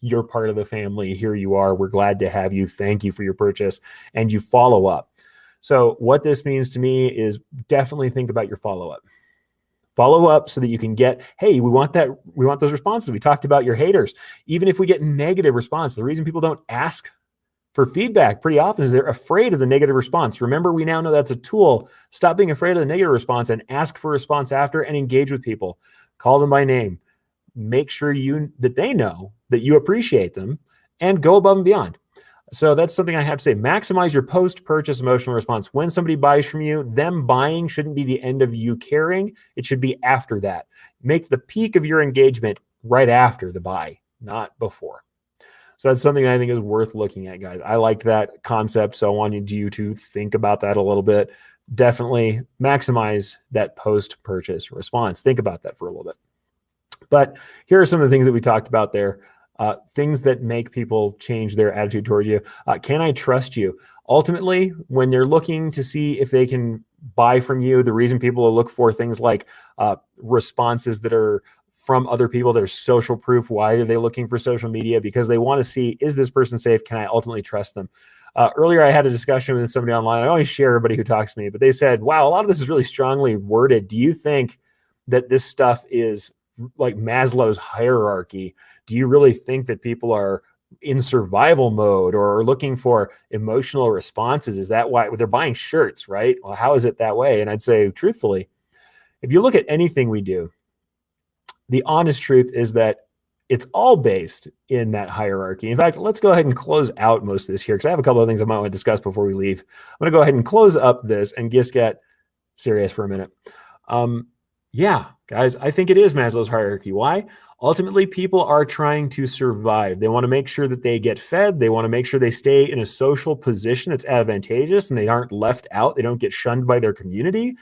you're part of the family, here you are, we're glad to have you, thank you for your purchase, and you follow up. So what this means to me is definitely think about your follow-up. Follow up so that you can get, hey, we want those responses. We talked about your haters. Even if we get negative response, the reason people don't ask for feedback pretty often is they're afraid of the negative response. Remember, we now know that's a tool. Stop being afraid of the negative response and ask for a response after, and engage with people. Call them by name. Make sure that they know that you appreciate them, and go above and beyond. So that's something I have to say. Maximize your post-purchase emotional response. When somebody buys from you, them buying shouldn't be the end of you caring. It should be after that. Make the peak of your engagement right after the buy, not before. So that's something I think is worth looking at, guys. I like that concept, so I wanted you to think about that a little bit. Definitely maximize that post-purchase response. Think about that for a little bit. But here are some of the things that we talked about there. Things that make people change their attitude towards you. Can I trust you? Ultimately, when they're looking to see if they can buy from you, the reason people will look for things like responses that are from other people, there's social proof. Why are they looking for social media? Because they want to see, is this person safe? Can I ultimately trust them? Earlier, I had a discussion with somebody online. I always share everybody who talks to me, but they said, wow, a lot of this is really strongly worded. Do you think that this stuff is like Maslow's hierarchy? Do you really think that people are in survival mode or are looking for emotional responses? Is that why they're buying shirts, right? Well, how is it that way? And I'd say, truthfully, if you look at anything we do, the honest truth is that it's all based in that hierarchy. In fact, let's go ahead and close out most of this here, because I have a couple of things I might want to discuss before we leave. I'm going to go ahead and close up this and just get serious for a minute. Yeah, guys, I think it is Maslow's hierarchy. Why? Ultimately, people are trying to survive. They want to make sure that they get fed. They want to make sure they stay in a social position that's advantageous and they aren't left out. They don't get shunned by their community.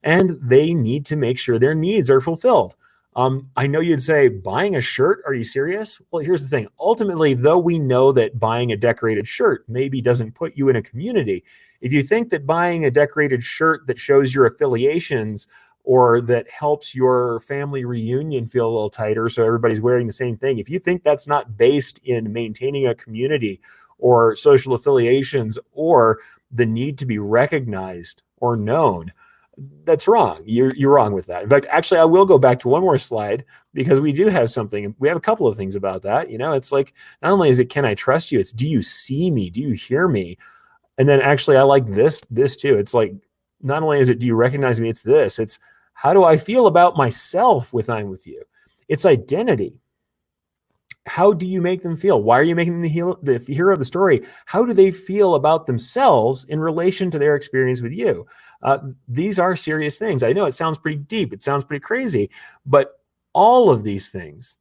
And they need to make sure their needs are fulfilled. I know you'd say, buying a shirt, are you serious? Well, here's the thing. Ultimately, though we know that buying a decorated shirt maybe doesn't put you in a community, if you think that buying a decorated shirt that shows your affiliations or that helps your family reunion feel a little tighter so everybody's wearing the same thing, if you think that's not based in maintaining a community or social affiliations or the need to be recognized or known, That's wrong. You're wrong with that. In fact, actually, I will go back to one more slide because we do have something. We have a couple of things about that. It's like, not only is it, can I trust you? It's, do you see me? Do you hear me? And then actually, I like this too. It's like, not only is it, do you recognize me? It's this. It's, how do I feel about myself when I'm with you? It's identity. How do you make them feel? Why are you making them the hero of the story? How do they feel about themselves in relation to their experience with you? These are serious things. I know it sounds pretty deep. It sounds pretty crazy, but all of these things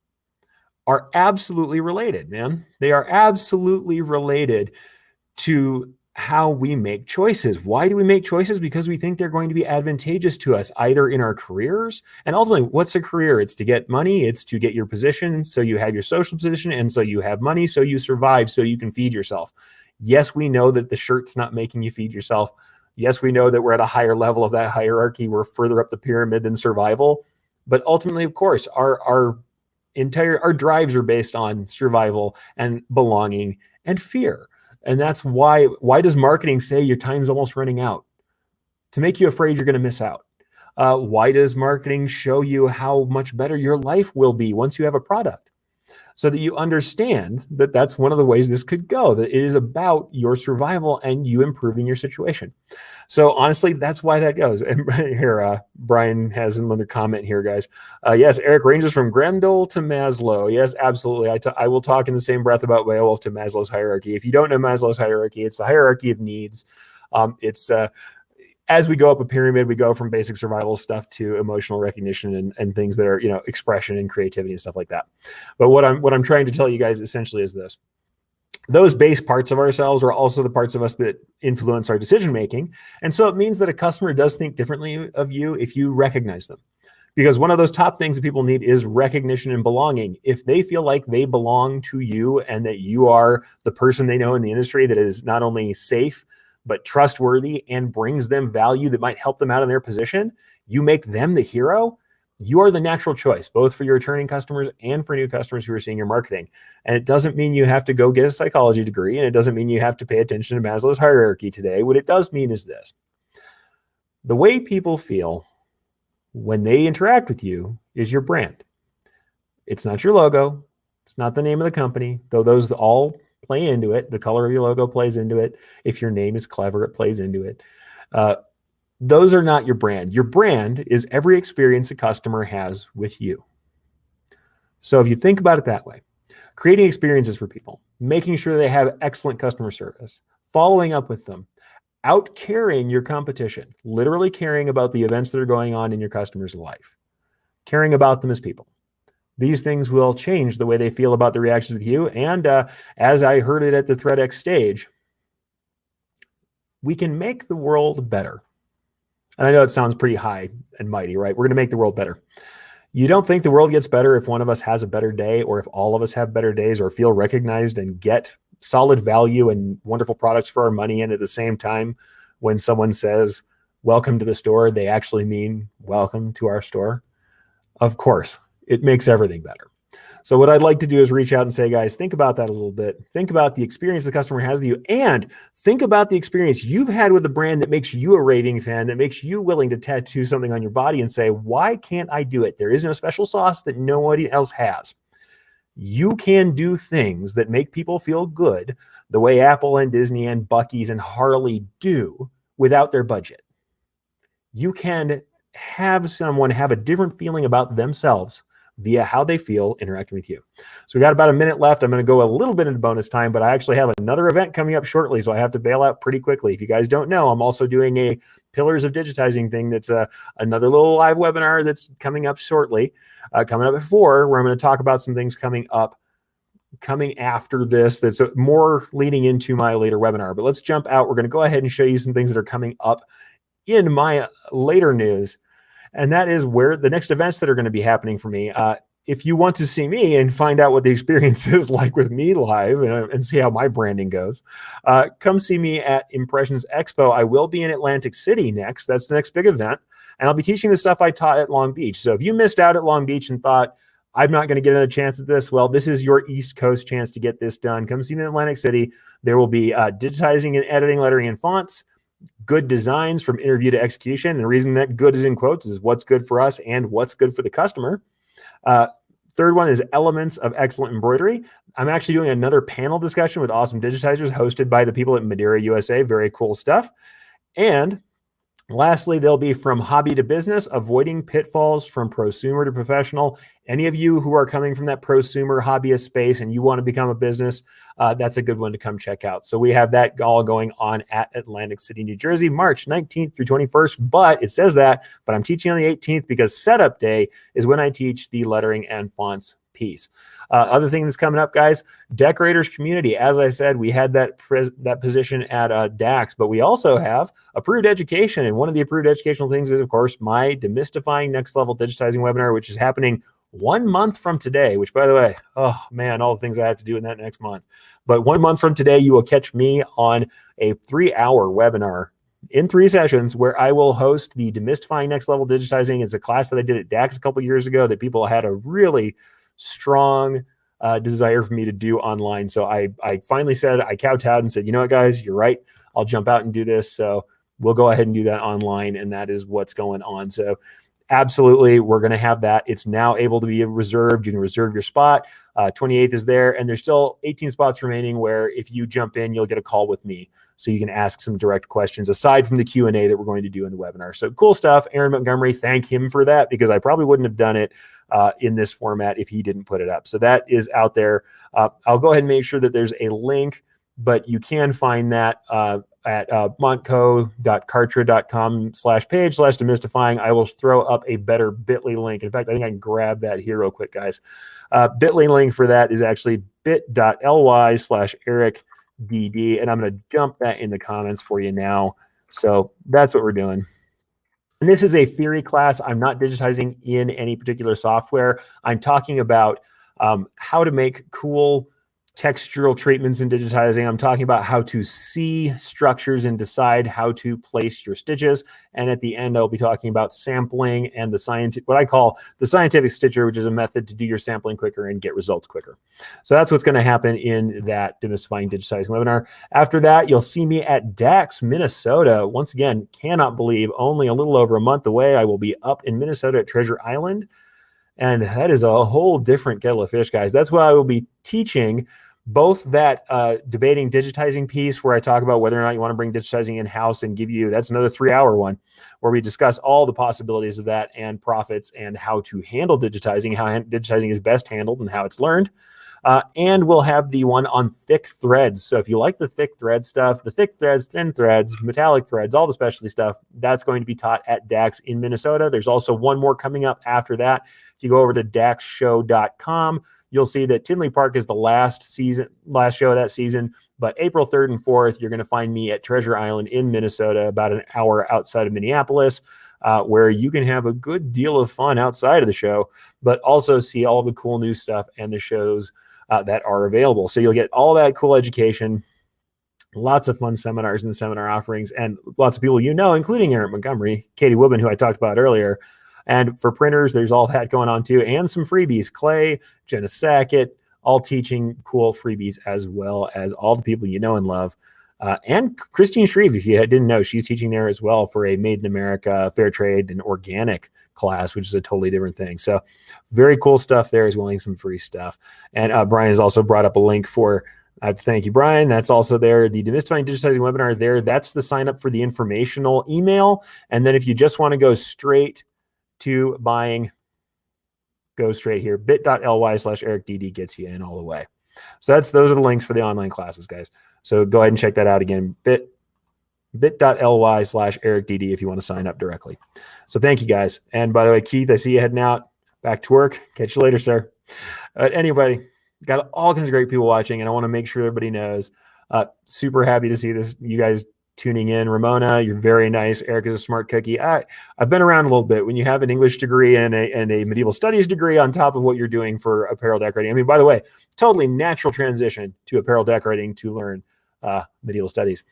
are absolutely related, man. They are absolutely related to how we make choices. Why do we make choices? Because we think they're going to be advantageous to us, either in our careers. And ultimately, what's a career? It's to get money. It's to get your position. So you have your social position. And so you have money. So you survive. So you can feed yourself. Yes, we know that the shirt's not making you feed yourself. Yes, we know that we're at a higher level of that hierarchy. We're further up the pyramid than survival. But ultimately, of course, our drives are based on survival and belonging and fear. And that's why does marketing say your time's almost running out? To make you afraid you're going to miss out. Why does marketing show you how much better your life will be once you have a product? So that you understand that that's one of the ways this could go, that it is about your survival and you improving your situation. So honestly, that's why that goes. And here, Brian has another comment here, guys. Yes, Erich ranges from Grendel to Maslow. Yes, absolutely. I will talk in the same breath about Beowulf to Maslow's hierarchy. If you don't know Maslow's hierarchy, it's the hierarchy of needs. As we go up a pyramid, we go from basic survival stuff to emotional recognition and things that are, expression and creativity and stuff like that. But what I'm trying to tell you guys essentially is this. Those base parts of ourselves are also the parts of us that influence our decision-making. And so it means that a customer does think differently of you if you recognize them. Because one of those top things that people need is recognition and belonging. If they feel like they belong to you and that you are the person they know in the industry that is not only safe, but trustworthy and brings them value that might help them out in their position, you make them the hero. You are the natural choice, both for your returning customers and for new customers who are seeing your marketing. And it doesn't mean you have to go get a psychology degree, and it doesn't mean you have to pay attention to Maslow's hierarchy today. What it does mean is this. The way people feel when they interact with you is your brand. It's not your logo. It's not the name of the company, though those all play into it. The color of your logo plays into it. If your name is clever, it plays into it. Those are not your brand. Your brand is every experience a customer has with you. So if you think about it that way, creating experiences for people, making sure they have excellent customer service, following up with them, out carrying your competition, literally caring about the events that are going on in your customer's life, caring about them as people. These things will change the way they feel about the reactions with you. And as I heard it at the ThreadX stage, we can make the world better. And I know it sounds pretty high and mighty, right? We're going to make the world better. You don't think the world gets better if one of us has a better day, or if all of us have better days, or feel recognized and get solid value and wonderful products for our money. And at the same time, when someone says, welcome to the store, they actually mean welcome to our store. Of course, it makes everything better. So what I'd like to do is reach out and say, guys, think about that a little bit. Think about the experience the customer has with you, and think about the experience you've had with a brand that makes you a raving fan, that makes you willing to tattoo something on your body and say, why can't I do it? There is no special sauce that nobody else has. You can do things that make people feel good the way Apple and Disney and Buc-ee's and Harley do without their budget. You can have someone have a different feeling about themselves via how they feel interacting with you. So we got about a minute left. I'm going to go a little bit into bonus time, but I actually have another event coming up shortly, so I have to bail out pretty quickly. If you guys don't know, I'm also doing a Pillars of Digitizing thing that's another little live webinar that's coming up shortly, coming up at 4, where I'm going to talk about some things coming after this that's more leading into my later webinar. But let's jump out. We're going to go ahead and show you some things that are coming up in my later news. And that is where the next events that are going to be happening for me. If you want to see me and find out what the experience is like with me live and see how my branding goes, come see me at Impressions Expo. I will be in Atlantic City next. That's the next big event. And I'll be teaching the stuff I taught at Long Beach. So if you missed out at Long Beach and thought, I'm not going to get another chance at this, well, this is your East Coast chance to get this done. Come see me in Atlantic City. There will be digitizing and editing, lettering, and fonts. good designs from interview to execution. And the reason that good is in quotes is what's good for us and what's good for the customer. Third one is elements of excellent embroidery. I'm actually doing another panel discussion with awesome digitizers hosted by the people at Madeira USA. Very cool stuff. And lastly, they'll be from hobby to business, avoiding pitfalls from prosumer to professional. Any of you who are coming from that prosumer hobbyist space and you want to become a business, that's a good one to come check out. So we have that all going on at Atlantic City, New Jersey, March 19th through 21st. But it says that, but I'm teaching on the 18th because setup day is when I teach the lettering and fonts piece. Other thing that's coming up, guys, decorators community. As I said, we had that position at DAX, but we also have approved education. And one of the approved educational things is, of course, my Demystifying Next Level Digitizing webinar, which is happening 1 month from today, which, by the way, oh man, all the things I have to do in that next month. But 1 month from today, you will catch me on a 3-hour webinar in 3 sessions where I will host the Demystifying Next Level Digitizing. It's a class that I did at DAX a couple years ago that people had a really strong desire for me to do online. So I finally said, I kowtowed and said, you know what, guys, you're right. I'll jump out and do this. So we'll go ahead and do that online. And that is what's going on. So absolutely, we're going to have that. It's now able to be reserved. You can reserve your spot. 28th is there. And there's still 18 spots remaining where if you jump in, you'll get a call with me. So you can ask some direct questions aside from the Q&A that we're going to do in the webinar. So cool stuff. Aaron Montgomery, thank him for that because I probably wouldn't have done it in this format if he didn't put it up. So that is out there. I'll go ahead and make sure that there's a link, but you can find that at montco.kartra.com/page/demystifying. I will throw up a better bit.ly link. In fact, I think I can grab that here real quick, guys. Bit.ly link for that is actually bit.ly/ErichDD. And I'm going to dump that in the comments for you now. So that's what we're doing. And this is a theory class. I'm not digitizing in any particular software. I'm talking about how to make cool textural treatments in digitizing. I'm talking about how to see structures and decide how to place your stitches. And at the end, I'll be talking about sampling and what I call the scientific stitcher, which is a method to do your sampling quicker and get results quicker. So that's what's going to happen in that Demystifying Digitizing webinar. After that, you'll see me at DAX, Minnesota. Once again, cannot believe only a little over a month away, I will be up in Minnesota at Treasure Island. And that is a whole different kettle of fish, guys. That's why I will be teaching both that debating digitizing piece where I talk about whether or not you want to bring digitizing in-house and give you, that's another 3-hour one where we discuss all the possibilities of that and profits and how to handle digitizing, how digitizing is best handled and how it's learned. And we'll have the one on thick threads. So if you like the thick thread stuff, the thick threads, thin threads, metallic threads, all the specialty stuff, that's going to be taught at DAX in Minnesota. There's also one more coming up after that. If you go over to daxshow.com, you'll see that Tinley Park is the last show of that season. But April 3rd and 4th, you're going to find me at Treasure Island in Minnesota, about an hour outside of Minneapolis, where you can have a good deal of fun outside of the show, but also see all the cool new stuff and the shows that are available. So you'll get all that cool education, lots of fun seminars and seminar offerings, and lots of people including Erich Montgomery, Katie Woodman, who I talked about earlier. And for printers, there's all that going on too, and some freebies. Clay, Jenna Sackett, all teaching cool freebies, as well as all the people you know and love. And Christine Shreve, if you didn't know, she's teaching there as well for a Made in America, fair trade, and organic class, which is a totally different thing. So very cool stuff there, as well as some free stuff. And Brian has also brought up a link for, thank you, Brian. That's also there. The Demystifying Digitizing webinar there, that's the sign up for the informational email. And then if you just want to go straight to buying, go straight here. bit.ly/ErichDD gets you in all the way. So those are the links for the online classes, guys. So go ahead and check that out again. bit.ly/ErichDD if you want to sign up directly. So thank you, guys. And by the way, Keith, I see you heading out back to work. Catch you later, sir. Anybody, got all kinds of great people watching, and I want to make sure everybody knows. Super happy to see this. You guys tuning in. Ramona, you're very nice. Eric is a smart cookie. I've been around a little bit. When you have an English degree and a medieval studies degree on top of what you're doing for apparel decorating. I mean, by the way, totally natural transition to apparel decorating to learn medieval studies.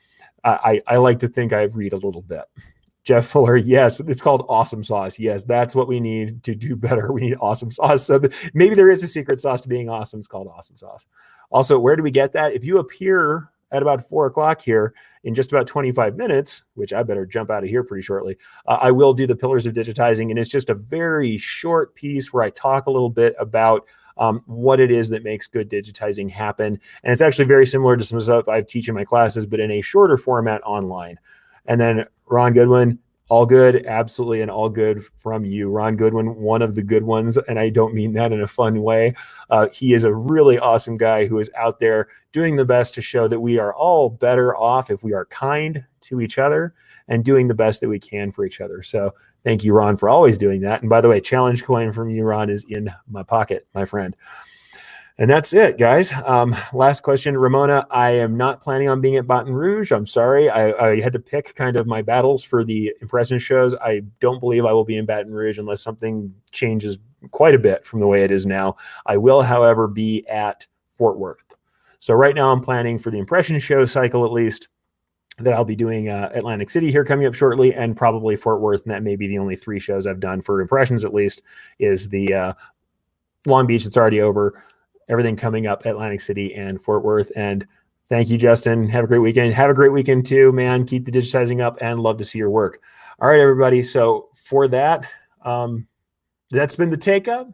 I like to think I read a little bit. Jeff Fuller, yes, it's called awesome sauce. Yes, that's what we need to do better. We need awesome sauce. So maybe there is a secret sauce to being awesome. It's called awesome sauce. Also, where do we get that? If you appear at about 4 o'clock here in just about 25 minutes, which I better jump out of here pretty shortly, I will do the pillars of digitizing. And it's just a very short piece where I talk a little bit about what it is that makes good digitizing happen. And it's actually very similar to some stuff I teach in my classes, but in a shorter format online. And then Ron Goodwin, all good, absolutely, and all good from you. Ron Goodwin, one of the good ones, and I don't mean that in a fun way. He is a really awesome guy who is out there doing the best to show that we are all better off if we are kind to each other and doing the best that we can for each other. So thank you, Ron, for always doing that. And by the way, challenge coin from you, Ron, is in my pocket, my friend. And that's it, guys. Last question, Ramona. I am not planning on being at Baton Rouge. I'm sorry. I had to pick kind of my battles for the impression shows. I don't believe I will be in Baton Rouge unless something changes quite a bit from the way it is now. I will, however, be at Fort Worth. So right now I'm planning for the impression show cycle, at least, that I'll be doing Atlantic City here coming up shortly, and probably Fort Worth. And that may be the only 3 shows I've done for impressions, at least, is the Long Beach that's already over, everything coming up, Atlantic City and Fort Worth. And thank you, Justin. Have a great weekend. Have a great weekend too, man. Keep the digitizing up and love to see your work. All right, everybody. So for that, that's been the Takeup.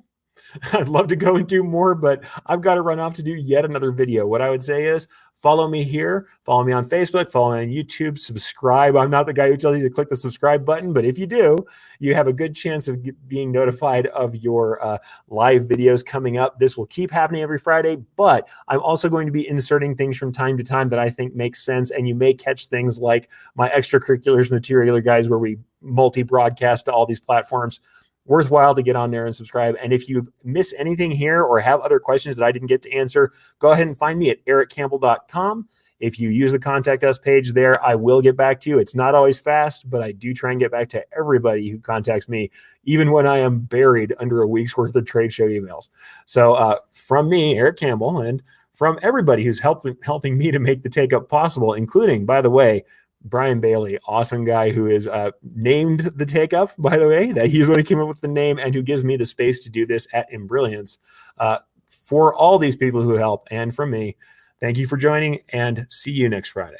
I'd love to go and do more, but I've got to run off to do yet another video. What I would say is follow me here, follow me on Facebook, follow me on YouTube, subscribe. I'm not the guy who tells you to click the subscribe button, but if you do, you have a good chance of being notified of your live videos coming up. This will keep happening every Friday, but I'm also going to be inserting things from time to time that I think makes sense, and you may catch things like my extracurriculars material guys where we multi-broadcast to all these platforms. Worthwhile to get on there and subscribe. And if you miss anything here or have other questions that I didn't get to answer, go ahead and find me at erichcampbell.com. If you use the contact us page there, I will get back to you. It's not always fast, but I do try and get back to everybody who contacts me, even when I am buried under a week's worth of trade show emails. So from me, Erich Campbell, and from everybody who's helping me to make the Takeup possible, including, by the way, Brian Bailey, awesome guy who is named the Takeup, by the way, that he's the one who came up with the name and who gives me the space to do this at Embrilliance. For all these people who help and from me, thank you for joining, and see you next Friday.